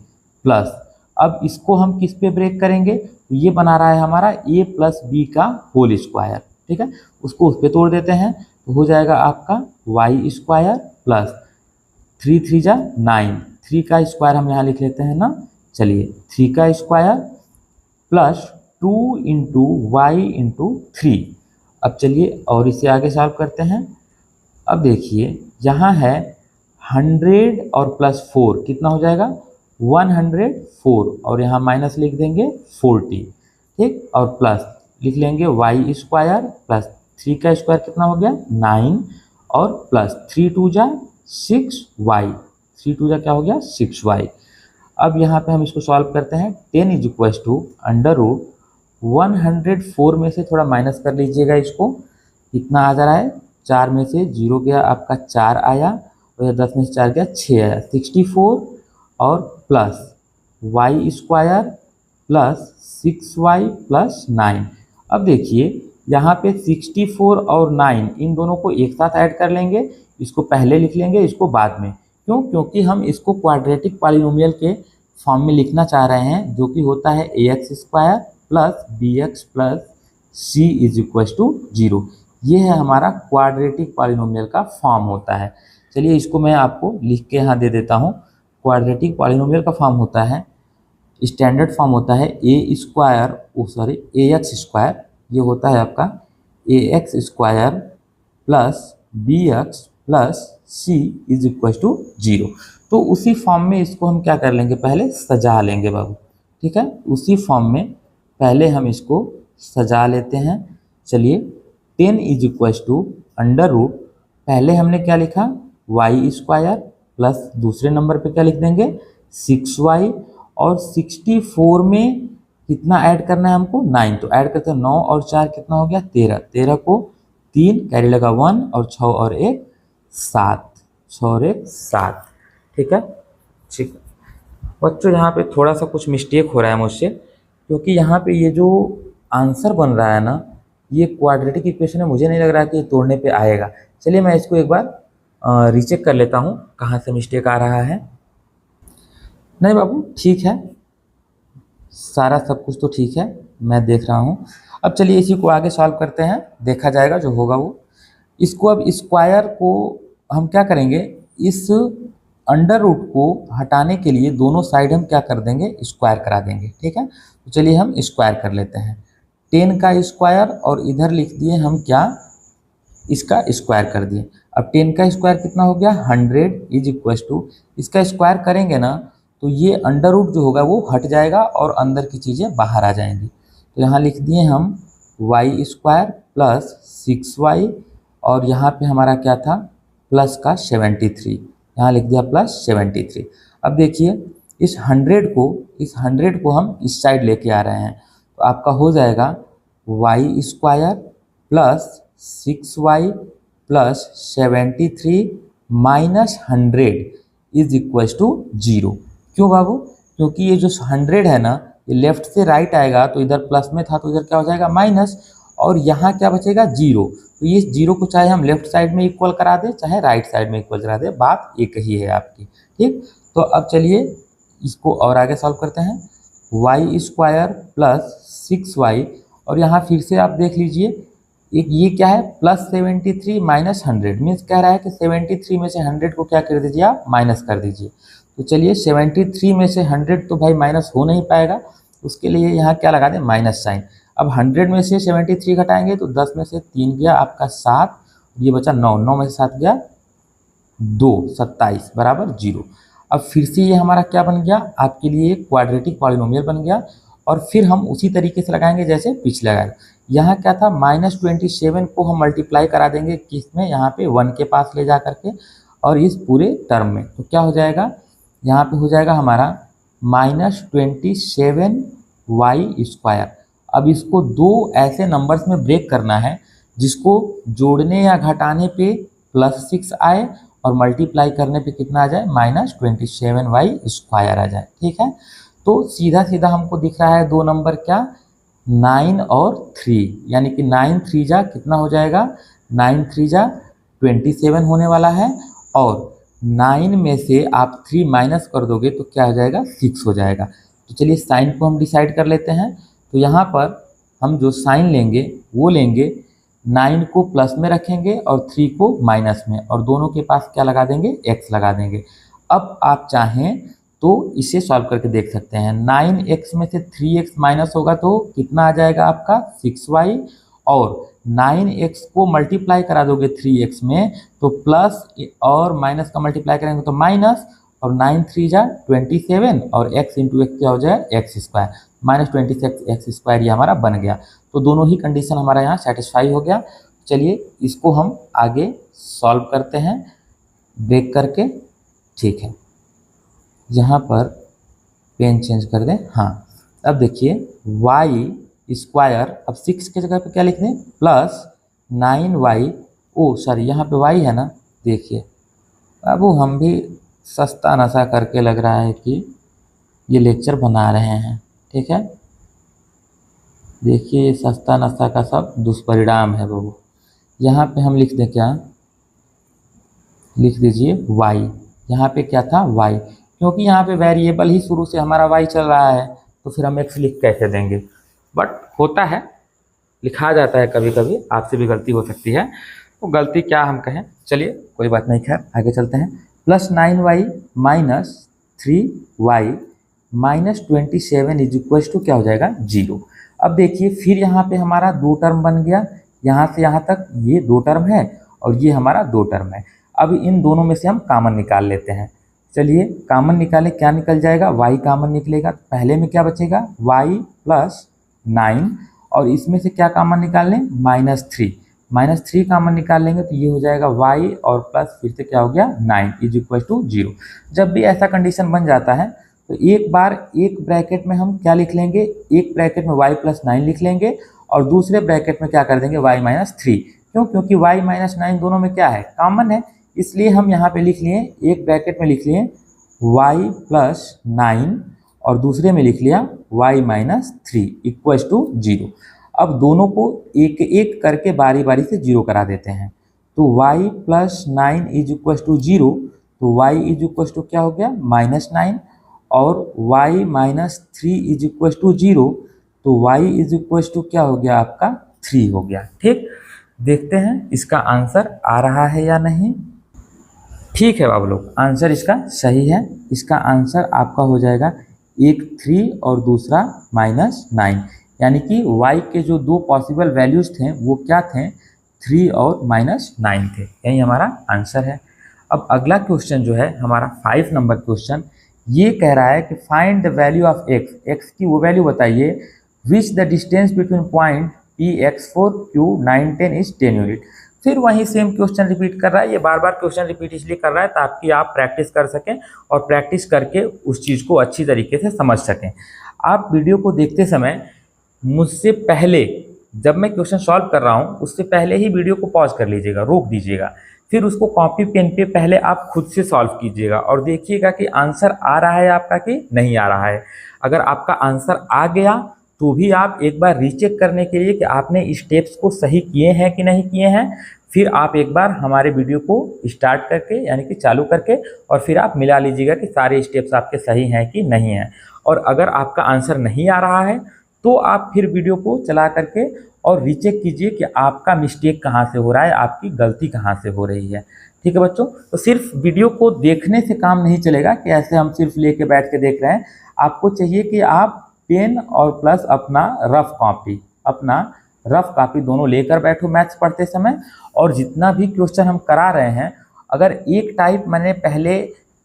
प्लस, अब इसको हम किस पे ब्रेक करेंगे, तो ये बना रहा है हमारा a प्लस बी का होल स्क्वायर। ठीक है, उसको उस पर तोड़ देते हैं तो हो जाएगा आपका y स्क्वायर प्लस 3 3 जा 9, 3 का स्क्वायर हम यहाँ लिख लेते हैं ना, चलिए 3 का square plus 2 into y into 3। अब चलिए और इसे आगे सॉल्व करते हैं। अब देखिए यहाँ है 100 और प्लस 4 कितना हो जाएगा 104, और यहाँ माइनस लिख देंगे 40। ठीक, और प्लस लिख लेंगे y स्क्वायर प्लस 3 का स्क्वायर कितना हो गया 9 और प्लस 3 2 जा 6y, 3 2 जा क्या हो गया 6y। अब यहाँ पे हम इसको सॉल्व करते हैं। 10 is equals to under root 104 में से थोड़ा माइनस कर लीजिएगा, इसको कितना आ जा रहा है 4 में से 0 गया आपका 4 आया, और 10 में से 4 गया 6 आया 64, और plus y square plus 6y plus 9। अब देखिए यहाँ पे 64 और 9 इन दोनों को एक साथ ऐड कर लेंगे, इसको पहले लिख लेंगे इसको बाद में, क्यों, क्योंकि हम इसको क्वाड्रेटिक पॉलिनोमियल के फॉर्म में लिखना चाह रहे हैं, जो कि होता है ax square plus bx plus c is equals to 0। ये है हमारा क्वाड्रेटिक पॉलिनोमियल का फॉर्म होता है। चलिए इसको मैं आपको लिख के यहाँ दे देता हूँ। क्वाड्रेटिक पॉलिनोमियल का फॉर्म होता है, स्टैंडर्ड फॉर्म होता है ax स्क्वायर, ये होता है आपका ax square plus bx plus c is equal to 0। तो उसी फॉर्म में इसको हम क्या कर लेंगे, पहले सजा लेंगे बाबू। ठीक है, उसी फॉर्म में पहले हम इसको सजा लेते हैं। चलिए 10 is equal to under root, पहले हमने क्या लिखा y स्क्वायर प्लस दूसरे नंबर पे क्या लिख देंगे 6y, और 64 में कितना ऐड करना है हमको 9, तो ऐड करते हैं 9 और 4 कितना हो गया 13, 13 को 3 कैरी लगा 1 और 6 और 1 7, 6 और 1 7। ठीक है, ठीक बच्चों, यहाँ पे थोड़ा सा कुछ मिस्टेक हो रहा है मुझसे, क्योंकि यहाँ पे ये जो आंसर बन रहा है ना ये क्वाड्रेटिक इक्वेशन है, मुझे नहीं लग रहा कि ये तोड़ने पे आएगा। चलिए मैं इसको एक बार रीचेक कर लेता हूँ कहाँ से मिस्टेक आ रहा है। नहीं बाबू ठीक है, सारा सब कुछ तो ठीक है, मैं देख रहा हूँ। अब चलिए इसी को आगे सॉल्व करते हैं, देखा जाएगा जो होगा वो। इसको अब स्क्वायर को हम क्या करेंगे, इस अंडर रूट को हटाने के लिए दोनों साइड हम क्या कर देंगे स्क्वायर करा देंगे। ठीक है, तो चलिए हम स्क्वायर कर लेते हैं। 10 का स्क्वायर और इधर लिख दिए हम क्या इसका स्क्वायर कर दिए। अब 10 का स्क्वायर कितना हो गया 100 इज इक्वल टू, इसका स्क्वायर करेंगे ना तो ये अंडर रूट जो होगा वो हट जाएगा और अंदर की चीज़ें बाहर आ जाएंगी। तो यहाँ लिख दिए हम y स्क्वायर प्लस 6y, और यहाँ पे हमारा क्या था प्लस का 73, यहाँ लिख दिया प्लस 73। अब देखिए इस 100 को हम इस साइड लेके आ रहे हैं, तो आपका हो जाएगा y square plus 6y plus 73 minus 100 is equal to 0। क्यों बाबू, क्योंकि ये जो 100 है ना ये लेफ्ट से राइट आएगा, तो इधर प्लस में था तो इधर क्या हो जाएगा माइनस, और यहाँ क्या बचेगा 0, तो ये 0 को चाहे हम लेफ्ट साइड में इक्वल करा दें चाहे राइट साइड में इक्वल करा दें, बात एक ही है आपकी। ठीक, तो अब चलिए इसको और आगे सॉल्व करते हैं। वाई स्क्वायर प्लस 6y, और यहाँ फिर से आप देख लीजिए एक ये क्या है प्लस 73 माइनस 100, मीन्स कह रहा है कि 73 में से 100 को क्या कर दीजिए आप माइनस कर दीजिए। तो चलिए 73 में से 100 तो भाई माइनस हो नहीं पाएगा, उसके लिए यहाँ क्या लगा दें माइनस साइन। अब 100 में से 73 घटाएंगे तो 10 में से 3 गया आपका 7, ये बचा 9, 9 में से 7 गया 2, 27 बराबर 0। अब फिर से ये हमारा क्या बन गया आपके लिए क्वाड्रेटिक पॉलिनोमियल बन गया, और फिर हम उसी तरीके से लगाएंगे जैसे पिछले लगाए। यहाँ क्या था -27 को हम मल्टीप्लाई करा देंगे किस में, यहाँ पे 1 के पास ले जा करके, और इस पूरे टर्म में तो क्या हो जाएगा, यहाँ पे हो जाएगा हमारा -27y²। अब इसको दो ऐसे नंबर्स में ब्रेक करना है जिसको जोड़ने या घटाने पे +6 आए और मल्टीप्लाई करने पे कितना आ जाए -27y² आ जाए। ठीक है, तो सीधा सीधा हमको दिख रहा है दो नंबर क्या 9 और 3, यानी कि 9 3 जा कितना हो जाएगा 9 3 जा 27 होने वाला है, और 9 में से आप 3 माइनस कर दोगे तो क्या हो जाएगा 6 हो जाएगा। तो चलिए साइन को हम डिसाइड कर लेते हैं। तो यहाँ पर हम जो साइन लेंगे वो लेंगे 9 को प्लस में रखेंगे और 3 को माइनस में, और दोनों के पास क्या लगा देंगे x लगा देंगे। अब आप चाहें तो इसे सॉल्व करके देख सकते हैं। 9x में से 3x माइनस होगा तो कितना आ जाएगा आपका 6y, और 9x को मल्टीप्लाई करा दोगे 3x में तो प्लस और माइनस का मल्टीप्लाई करेंगे तो माइनस, और 9 3 जा 27 और x इंटू एक्स क्या हो जाए x² -26x² ये हमारा बन गया। तो दोनों ही कंडीशन हमारा यहाँ सेटिस्फाई हो गया। चलिए इसको हम आगे सॉल्व करते हैं ब्रेक करके। ठीक है, यहाँ पर पेन चेंज कर दें। हाँ, अब देखिए y², अब 6 के जगह पे क्या लिख दें +9y, ओ सॉरी यहाँ पे y है ना, देखिए अब हम भी सस्ता नशा करके लग रहा है कि ये लेक्चर बना रहे हैं। ठीक है, देखिए ये सस्ता नशा का सब दुष्परिणाम है बाबू। यहाँ पे हम लिख दें क्या, लिख दीजिए y, यहाँ पे क्या था y, क्योंकि यहाँ पे वेरिएबल ही शुरू से हमारा y चल रहा है तो फिर हम x लिख कैसे देंगे, बट होता है लिखा जाता है कभी कभी, आपसे भी गलती हो सकती है, तो गलती क्या हम कहें, चलिए कोई बात नहीं, खैर आगे चलते हैं। +9y - 3y -27 is equal to क्या हो जाएगा 0। अब देखिए फिर यहाँ पे हमारा दो टर्म बन गया, यहाँ से यहाँ तक ये दो टर्म है और ये हमारा दो टर्म है। अब इन दोनों में से हम कॉमन निकाल लेते हैं। चलिए कॉमन निकालें, क्या निकल जाएगा y कॉमन निकलेगा, पहले में क्या बचेगा y + 9, और इसमें से क्या कॉमन निकाल लें -3 कॉमन निकाल लेंगे तो ये हो जाएगा y और प्लस फिर से क्या हो गया 9 इज इक्वल टू 0। जब भी ऐसा कंडीशन बन जाता है तो एक बार एक ब्रैकेट में हम क्या लिख लेंगे, एक ब्रैकेट में y + 9 लिख लेंगे और दूसरे ब्रैकेट में क्या कर देंगे y - 3। क्यों, क्योंकि y - 9 दोनों में क्या है कॉमन है, इसलिए हम यहाँ पे लिख लिए एक ब्रैकेट में लिख लिए y + 9 और दूसरे में लिख लिया y - 3 इक्वल टू 0। अब दोनों को एक एक करके बारी बारी से 0 करा देते हैं। तो y + 9 इज इक्वल टू 0, तो y इज इक्वल टू क्या हो गया -9, और y - 3 इज इक्वल टू 0, तो y इज इक्वल टू क्या हो गया आपका 3 हो गया। ठीक, देखते हैं इसका आंसर आ रहा है या नहीं। ठीक है बाबू लोग, आंसर इसका सही है। इसका आंसर आपका हो जाएगा एक 3 और दूसरा -9, यानी कि y के जो दो पॉसिबल वैल्यूज थे वो क्या थे 3 और -9 थे, यही हमारा आंसर है। अब अगला क्वेश्चन जो है हमारा 5 नंबर क्वेश्चन, ये कह रहा है कि find the value of x की वो वैल्यू बताइए विच the distance between point P(x4, Q, 9, 10 is 10 unit. फिर वही सेम क्वेश्चन रिपीट कर रहा है। ये बार बार क्वेश्चन रिपीट इसलिए कर रहा है ताकि आप प्रैक्टिस कर सकें और प्रैक्टिस करके उस चीज़ को अच्छी तरीके से समझ सकें। आप वीडियो को देखते समय मुझसे पहले, जब मैं क्वेश्चन सॉल्व कर रहा हूँ उससे पहले ही वीडियो को पॉज कर लीजिएगा, रोक दीजिएगा, फिर उसको कॉपी पेन पे पहले आप खुद से सॉल्व कीजिएगा और देखिएगा कि आंसर आ रहा है आपका कि नहीं आ रहा है। अगर आपका आंसर आ गया तो भी आप एक बार रीचेक करने के लिए कि आपने स्टेप्स को सही किए हैं कि नहीं किए हैं, फिर आप एक बार हमारे वीडियो को स्टार्ट करके यानी कि चालू करके और फिर आप मिला लीजिएगा कि सारे स्टेप्स आपके सही हैं कि नहीं हैं। और अगर आपका आंसर नहीं आ रहा है तो आप फिर वीडियो को चला करके और रीचेक कीजिए कि आपका मिस्टेक कहाँ से हो रहा है, आपकी गलती कहाँ से हो रही है। ठीक है बच्चों, तो सिर्फ वीडियो को देखने से काम नहीं चलेगा कि ऐसे हम सिर्फ लेके बैठ के देख रहे हैं। आपको चाहिए कि आप पेन और प्लस अपना रफ कॉपी दोनों लेकर बैठो मैथ्स पढ़ते समय। और जितना भी क्वेश्चन हम करा रहे हैं, अगर एक टाइप मैंने पहले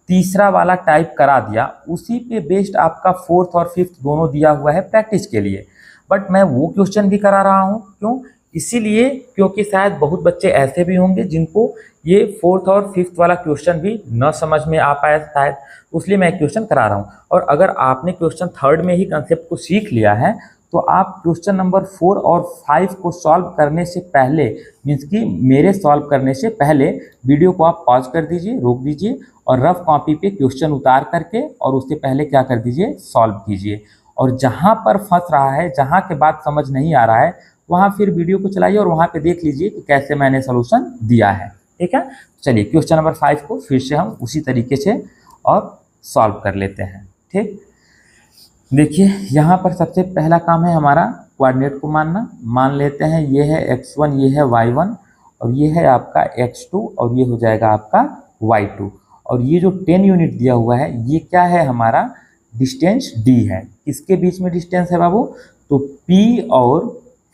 तीसरा वाला टाइप करा दिया, उसी पे बेस्ड आपका फोर्थ और फिफ्थ दोनों दिया हुआ है प्रैक्टिस के लिए, बट मैं वो क्वेश्चन भी करा रहा हूँ। क्यों? इसीलिए क्योंकि शायद बहुत बच्चे ऐसे भी होंगे जिनको ये फोर्थ और फिफ्थ वाला क्वेश्चन भी न समझ में आ पाए शायद, इसलिए मैं क्वेश्चन करा रहा हूँ। और अगर आपने क्वेश्चन थर्ड में ही कंसेप्ट को सीख लिया है तो आप क्वेश्चन नंबर 4 और 5 को सॉल्व करने से पहले, मीन्स कि मेरे सॉल्व करने से पहले, वीडियो को आप पॉज कर दीजिए, रोक दीजिए और रफ कॉपी पे क्वेश्चन उतार करके और उससे पहले क्या कर दीजिए, सॉल्व कीजिए। और जहाँ पर फंस रहा है, जहाँ के बात समझ नहीं आ रहा है, वहाँ फिर वीडियो को चलाइए और वहाँ पे देख लीजिए कि कैसे मैंने सोल्यूशन दिया है। ठीक है, चलिए क्वेश्चन नंबर 5 को फिर से हम उसी तरीके से और सॉल्व कर लेते हैं। ठीक, देखिए यहाँ पर सबसे पहला काम है हमारा कोऑर्डिनेट को मानना। मान लेते हैं ये है x1, ये है y1 और ये है आपका x2 और ये हो जाएगा आपका y2। और ये जो 10 यूनिट दिया हुआ है ये क्या है, हमारा डिस्टेंस d है। किसके बीच में डिस्टेंस है बाबू? तो P और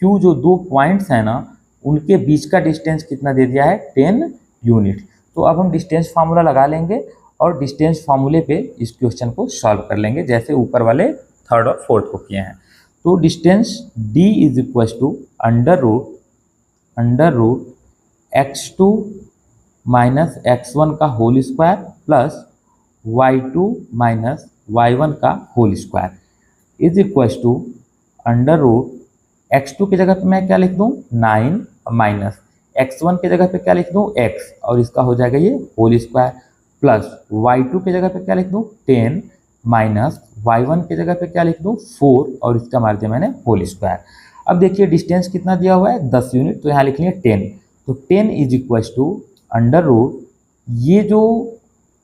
Q जो दो पॉइंट्स हैं ना, उनके बीच का डिस्टेंस कितना दे दिया है, 10 यूनिट। तो अब हम डिस्टेंस फार्मूला लगा लेंगे और डिस्टेंस फार्मूले पे इस क्वेश्चन को सॉल्व कर लेंगे, जैसे ऊपर वाले थर्ड और फोर्थ को किए हैं। तो distance d is equal to under root x2 minus x1 का whole square plus y2 minus y1 का whole square is equal to under root x2 की जगह पे मैं क्या लिख दूं, 9 माइनस x1 की जगह पे क्या लिख दूं, x और इसका हो जाएगा ये होल स्क्वायर प्लस y2 की जगह पे क्या लिख दूं, 10 माइनस y1 की जगह पे क्या लिख दूं, 4 और इसका मार दिया मैंने होल स्क्वायर। अब देखिए डिस्टेंस कितना दिया हुआ है, 10 यूनिट, तो यहाँ लिख लिए 10। तो 10 is equal to under root, ये जो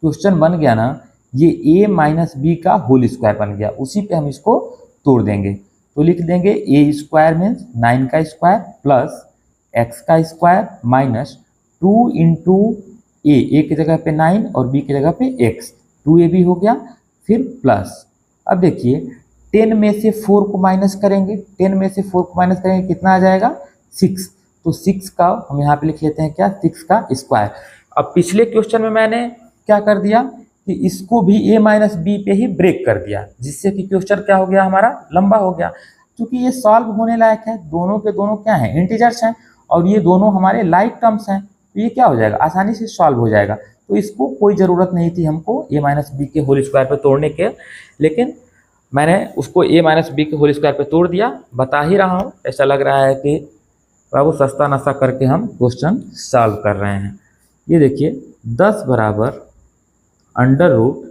क्वेश्चन बन गया ना, ये a माइनस बी का होल स्क्वायर बन गया, उसी पे हम इसको तोड़ देंगे। तो लिख देंगे a स्क्वायर मीन्स 9 का स्क्वायर प्लस x का स्क्वायर माइनस 2 इंटू a की जगह पे 9 और b की जगह पे x, 2ab हो गया, फिर प्लस। अब देखिए 10 में से 4 को माइनस करेंगे, 10 में से 4 को माइनस करेंगे कितना आ जाएगा, 6। तो 6 का हम यहाँ पे लिख लेते हैं क्या, 6 का स्क्वायर। अब पिछले क्वेश्चन में मैंने क्या कर दिया कि इसको भी a माइनस बी पे ही ब्रेक कर दिया, जिससे कि क्वेश्चन क्या हो गया, हमारा लंबा हो गया। क्योंकि ये सॉल्व होने लायक है, दोनों के दोनों क्या हैं, इंटीजर्स हैं और ये दोनों हमारे लाइक टर्म्स हैं, तो ये क्या हो जाएगा, आसानी से सॉल्व हो जाएगा। तो इसको कोई ज़रूरत नहीं थी हमको a माइनस बी के होल स्क्वायर पे तोड़ने के, लेकिन मैंने उसको a माइनस बी के होल स्क्वायर पे तोड़ दिया। बता ही रहा हूँ, ऐसा लग रहा है कि बाबू सस्ता नशा करके हम क्वेश्चन सॉल्व कर रहे हैं। ये देखिए 10 बराबर अंडर रूट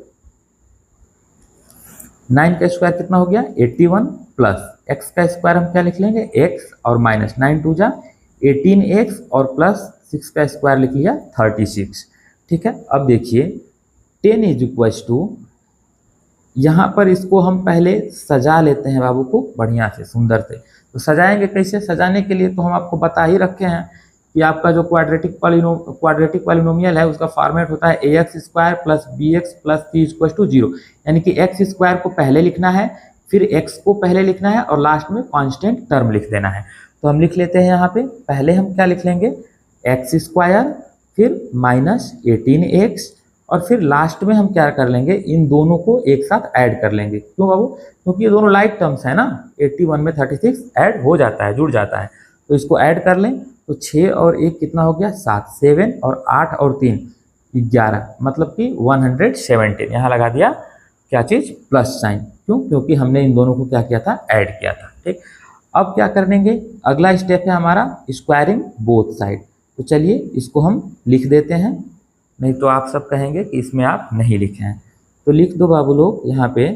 9 का स्क्वायर कितना हो गया, 81 प्लस x का स्क्वायर हम क्या लिख लेंगे, x और माइनस 9 टू जा 18x और प्लस 6 का स्क्वायर लिख लिया 36। ठीक है, अब देखिए 10 इज इक्वल टू, यहाँ पर इसको हम पहले सजा लेते हैं बाबू को बढ़िया से, सुंदर से। तो सजाएंगे कैसे, सजाने के लिए तो हम आपको बता ही रखे हैं कि आपका जो क्वाड्रेटिक पॉलिनोमियल है उसका फॉर्मेट होता है ax square plus bx plus c equal to 0। यानी कि x स्क्वायर को पहले लिखना है, फिर x को पहले लिखना है और लास्ट में कांस्टेंट टर्म लिख देना है। तो हम लिख लेते हैं यहाँ पे, पहले हम क्या लिख लेंगे, x स्क्वायर फिर माइनस 18x और फिर लास्ट में हम क्या कर लेंगे, इन दोनों को एक साथ ऐड कर लेंगे। क्यों बाबू, क्योंकि ये दोनों लाइक टर्म्स है ना, 81 में 36 ऐड हो जाता है, जुड़ जाता है। तो इसको ऐड कर लें, तो 6 और 1 कितना हो गया, 7, 7 और 8 और 3 11, मतलब कि 117। यहाँ लगा दिया क्या चीज़, प्लस साइन। क्यों, क्योंकि हमने इन दोनों को क्या किया था, ऐड किया था। ठीक, अब क्या कर देंगे, अगला स्टेप है हमारा स्क्वायरिंग बोथ साइड। तो चलिए इसको हम लिख देते हैं, नहीं तो आप सब कहेंगे कि इसमें आप नहीं लिखे हैं। तो लिख दो बाबू लोग यहाँ पे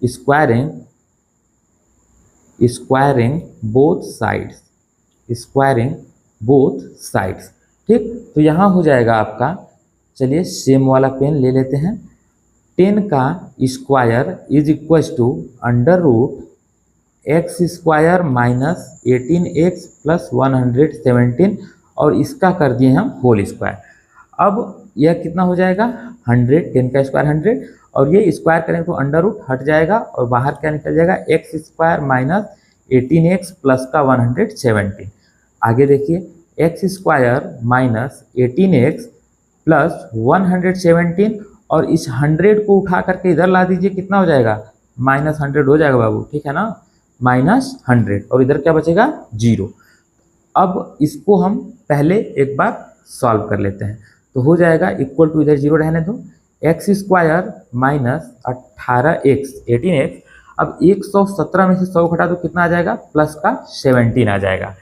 squaring squaring both sides, squaring both sides. ठीक, तो यहाँ हो जाएगा आपका, चलिए सेम वाला पेन ले लेते हैं। 10 का square is equal to under root x square minus 18x plus 117 और इसका कर दिए हम होल स्क्वायर। अब यह कितना हो जाएगा 100, 10 का स्क्वायर 100 और ये स्क्वायर करेंगे तो अंडर रूट हट जाएगा और बाहर क्या निकल जाएगा x square minus 18x plus का 117। आगे देखिए x square minus 18x plus 117 और इस 100 को उठा करके इधर ला दीजिए, कितना हो जाएगा -100 हो जाएगा बाबू, ठीक है ना, -100 और इधर क्या बचेगा 0। अब इसको हम पहले एक बार सॉल्व कर लेते हैं, तो हो जाएगा इक्वल टू, इधर 0 रहने दो, x square minus 18x 18x, अब 117 में से 100 घटा दो कितना आ जाएगा प्लस का 17 आ जाएगा।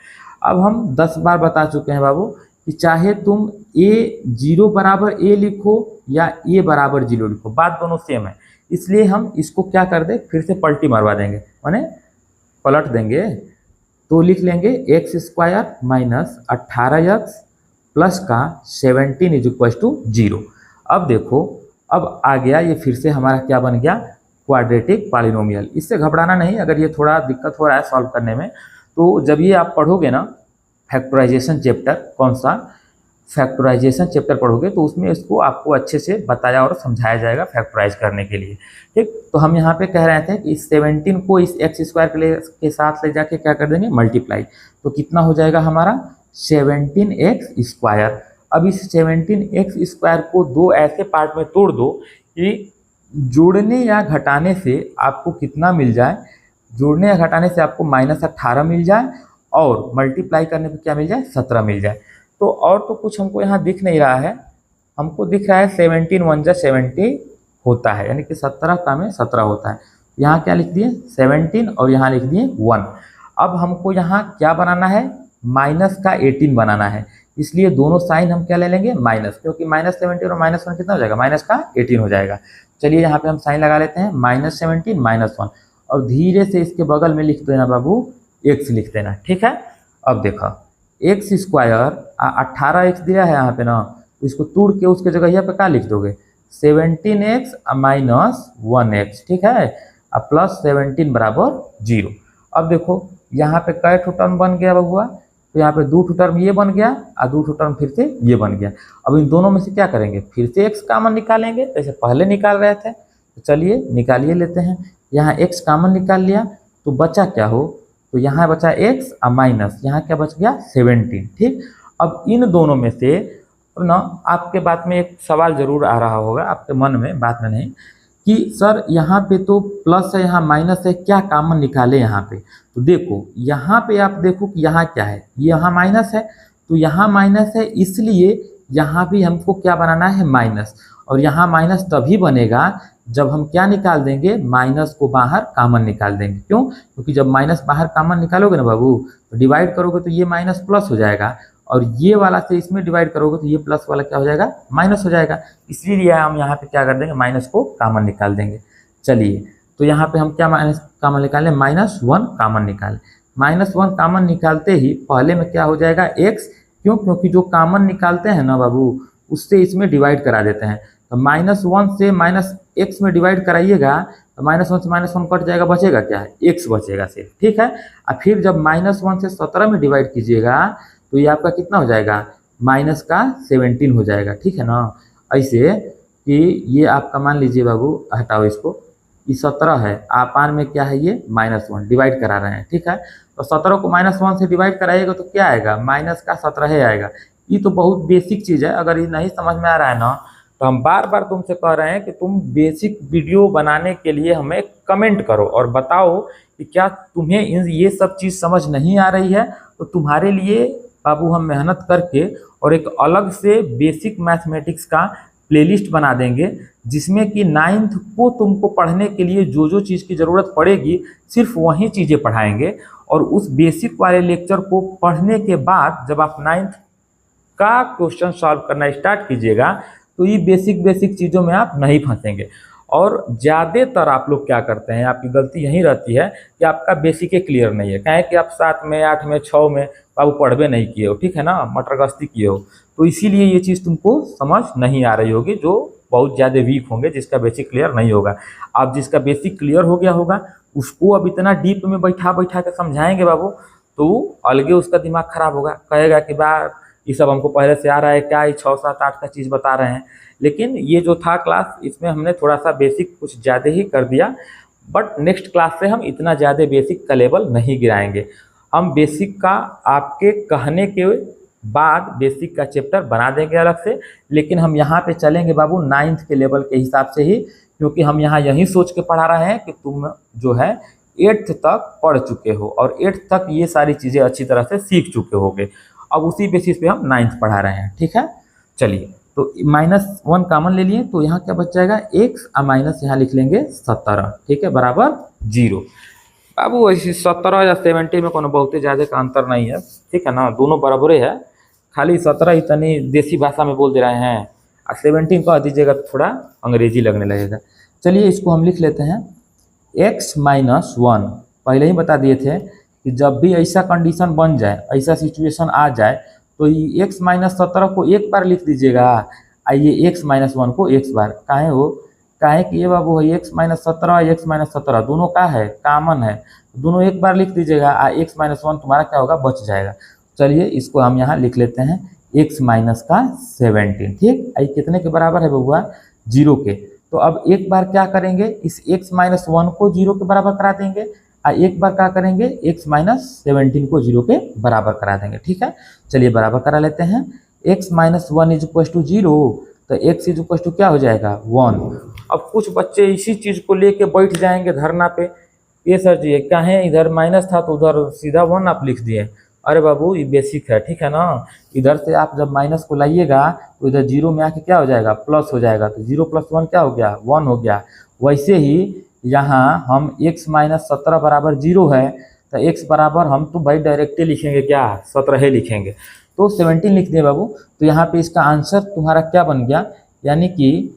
अब हम 10 बार बता चुके हैं बाबू कि चाहे तुम a 0 बराबर a लिखो या a बराबर 0 लिखो, बात दोनों सेम है, इसलिए हम इसको क्या कर दें, फिर से पलटी मरवा देंगे, माने पलट देंगे, तो लिख लेंगे x square minus 18x plus का 17 इज इक्वल टू 0। अब देखो अब आ गया ये, फिर से हमारा क्या बन गया क्वाड्रेटिक पॉलिनोमियल। इससे घबराना नहीं, अगर ये थोड़ा दिक्कत हो रहा है सॉल्व करने में, तो जब ये आप पढ़ोगे ना फैक्टराइजेशन चैप्टर, कौन सा फैक्टराइजेशन चैप्टर पढ़ोगे, तो उसमें इसको आपको अच्छे से बताया और समझाया जाएगा फैक्टराइज करने के लिए। ठीक, तो हम यहाँ पे कह रहे थे कि इस 17 को इस एक्स स्क्वायर के साथ ले जाके क्या कर देंगे मल्टीप्लाई, तो कितना हो जाएगा हमारा 17x स्क्वायर। अब इस 17x स्क्वायर को दो ऐसे पार्ट में तोड़ दो कि जोड़ने या घटाने से आपको कितना मिल जाए, जोड़ने या घटाने से आपको -18 मिल जाए और मल्टीप्लाई करने पे क्या मिल जाए 17 मिल जाए। तो और तो कुछ हमको यहाँ दिख नहीं रहा है, हमको दिख रहा है 17 1 जा 70 होता है, यानी कि 17 का में 17 होता है। यहाँ क्या लिख दिए 17 और यहाँ लिख दिए 1। अब हमको यहाँ क्या बनाना है, माइनस का 18 बनाना है, इसलिए दोनों साइन हम क्या ले लेंगे माइनस, क्योंकि -17 और -1 कितना हो जाएगा माइनस का 18 हो जाएगा। चलिए यहाँ पे हम साइन लगा लेते हैं -17 -1 और धीरे से इसके बगल में लिख देना बाबू x लिख देना, ठीक है। अब देखो एक्स स्क्वायर 18x दिया है यहाँ पे ना, तो इसको तोड़ के उसके जगह यहाँ पे क्या लिख दोगे 17x माइनस 1x, ठीक है, अब प्लस 17 बराबर 0। अब देखो यहाँ पे कै ठो टर्म बन गया हुआ, तो यहाँ पे 2 ठो टर्म ये बन गया और 2 ठो टर्म फिर से ये बन गया। अब इन दोनों में से क्या करेंगे, फिर से x कॉमन निकालेंगे, जैसे पहले निकाल रहे थे, तो चलिए निकालिए लेते हैं। यहाँ x कॉमन निकाल लिया तो बचा क्या हो, तो यहाँ बचा x और माइनस यहाँ क्या बच गया 17, ठीक। अब इन दोनों में से ना आपके बात में एक सवाल जरूर आ रहा होगा आपके मन में, बात में नहीं, कि सर यहाँ पे तो प्लस है यहाँ माइनस है, क्या कॉमन निकाले यहाँ पे। तो देखो यहाँ पे आप देखो कि यहाँ क्या है, यहाँ माइनस है, तो यहाँ माइनस है इसलिए यहाँ भी हमको क्या बनाना है माइनस, और यहाँ माइनस तभी बनेगा जब हम क्या निकाल देंगे माइनस को बाहर कॉमन निकाल देंगे। क्यों, क्योंकि जब माइनस बाहर कॉमन निकालोगे ना बाबू, तो डिवाइड करोगे तो ये माइनस प्लस हो जाएगा, और ये वाला से इसमें डिवाइड करोगे तो ये प्लस वाला क्या हो जाएगा माइनस हो जाएगा, इसलिए हम यहाँ पे क्या कर देंगे माइनस को कॉमन निकाल देंगे। चलिए तो यहाँ पे हम क्या माइनस कॉमन निकालें, -1 कॉमन निकालें। -1 कॉमन निकालते ही पहले में क्या हो जाएगा x, क्यों, क्योंकि जो कॉमन निकालते हैं ना बाबू उससे इसमें डिवाइड करा देते हैं, तो -1 से -x में डिवाइड कराइएगा तो -1 से -1 कट जाएगा, बचेगा क्या है x बचेगा सिर्फ, ठीक है। और फिर जब -1 से 17 में डिवाइड कीजिएगा तो ये आपका कितना हो जाएगा माइनस का 17 हो जाएगा, ठीक है ना। ऐसे कि ये आपका मान लीजिए बाबू, हटाओ इसको, ये 17 है, आपान में क्या है ये -1 डिवाइड करा रहे हैं, ठीक है। तो 17 को -1 से डिवाइड कराइएगा तो क्या आएगा माइनस का 17 आएगा। ये तो बहुत बेसिक चीज़ है, अगर ये नहीं समझ में आ रहा है ना तो हम बार बार तुमसे कह रहे हैं कि तुम बेसिक वीडियो बनाने के लिए हमें कमेंट करो और बताओ कि क्या तुम्हें ये सब चीज़ समझ नहीं आ रही है, तो तुम्हारे लिए बाबू हम मेहनत करके और एक अलग से बेसिक मैथमेटिक्स का प्लेलिस्ट बना देंगे, जिसमें कि 9th को तुमको पढ़ने के लिए जो जो चीज़ की ज़रूरत पड़ेगी सिर्फ वही चीज़ें पढ़ाएंगे, और उस बेसिक वाले लेक्चर को पढ़ने के बाद जब आप 9th का क्वेश्चन सॉल्व करना स्टार्ट कीजिएगा तो ये बेसिक चीज़ों में आप नहीं फंसेंगे। और ज़्यादातर आप लोग क्या करते हैं, आपकी गलती यही रहती है कि आपका बेसिक क्लियर नहीं है। कहें कि आप 7 में 8 में 6 में बाबू पढ़वे नहीं किए हो, ठीक है ना, मटरगश्ती किए हो, तो इसीलिए ये चीज़ तुमको समझ नहीं आ रही होगी, जो बहुत ज़्यादा वीक होंगे, जिसका बेसिक क्लियर नहीं होगा। अब जिसका बेसिक क्लियर हो गया होगा उसको अब इतना डीप में बैठा बैठा के समझाएंगे बाबू, तो अलगे उसका दिमाग खराब होगा, कहेगा कि बा ये सब हमको पहले से आ रहा है, क्या ये 6 7 8 का चीज़ बता रहे हैं। लेकिन ये जो था क्लास, इसमें हमने थोड़ा सा बेसिक कुछ ज़्यादा ही कर दिया, बट नेक्स्ट क्लास से हम इतना ज़्यादा बेसिक का लेवल नहीं गिराएंगे। हम बेसिक का आपके कहने के बाद बेसिक का चैप्टर बना देंगे अलग से, लेकिन हम यहाँ पे चलेंगे बाबू 9th के लेवल के हिसाब से ही, क्योंकि हम यहाँ यही सोच के पढ़ा रहे हैं कि तुम जो है 8th तक पढ़ चुके हो और 8th तक ये सारी चीज़ें अच्छी तरह से सीख चुके होगे। अब उसी बेसिस पे हम 9th पढ़ा रहे हैं, ठीक है। चलिए, तो -1 कॉमन ले लिए, तो यहाँ क्या बच जाएगा x और माइनस यहाँ लिख लेंगे 17, ठीक है, बराबर 0। बाबू ऐसे 17 या 70 में कोनो बहुत ज़्यादा का अंतर नहीं है, ठीक है ना, दोनों बराबर है। खाली 17 इतनी देसी भाषा में बोल दे रहे हैं और 17 कह दीजिएगा तो थोड़ा अंग्रेजी लगने लगेगा। चलिए इसको हम लिख लेते हैं x - 1। पहले ही बता दिए थे कि जब भी ऐसा कंडीशन बन जाए, ऐसा सिचुएशन आ जाए, तो ये x - 17 को एक बार लिख दीजिएगा और ये x - 1 को x बार। काहे हो, काहे कि ये बाबू है x - 17 और x - 17 दोनों का है, कॉमन है, दोनों एक बार लिख दीजिएगा और x - 1 तुम्हारा क्या होगा, बच जाएगा। चलिए इसको हम यहाँ लिख लेते हैं x - 17, ठीक। ये कितने के बराबर है बबुआ, 0 के। तो अब एक बार क्या करेंगे, इस x - 1 को 0 के बराबर करा देंगे और एक बार क्या करेंगे, x - 17 को 0 के बराबर करा देंगे, ठीक है। चलिए बराबर करा लेते हैं। x - 1 = 0, तो x = क्या हो जाएगा, 1। अब कुछ बच्चे इसी चीज़ को लेके बैठ जाएंगे धरना पे, ये सर जी कहें इधर माइनस था तो उधर सीधा 1 आप लिख दिए। अरे बाबू ये बेसिक है, ठीक है ना, इधर से आप जब माइनस को लाइएगा तो इधर 0 में आके क्या हो जाएगा, प्लस हो जाएगा, तो 0 + 1 क्या हो गया, 1 हो गया। वैसे ही यहाँ हम x - 17 बराबर 0 है, तो x बराबर हम तो भाई डायरेक्टली लिखेंगे क्या, 17 ही लिखेंगे, तो 17 लिख दिए बाबू। तो यहाँ पे इसका आंसर तुम्हारा क्या बन गया, यानी कि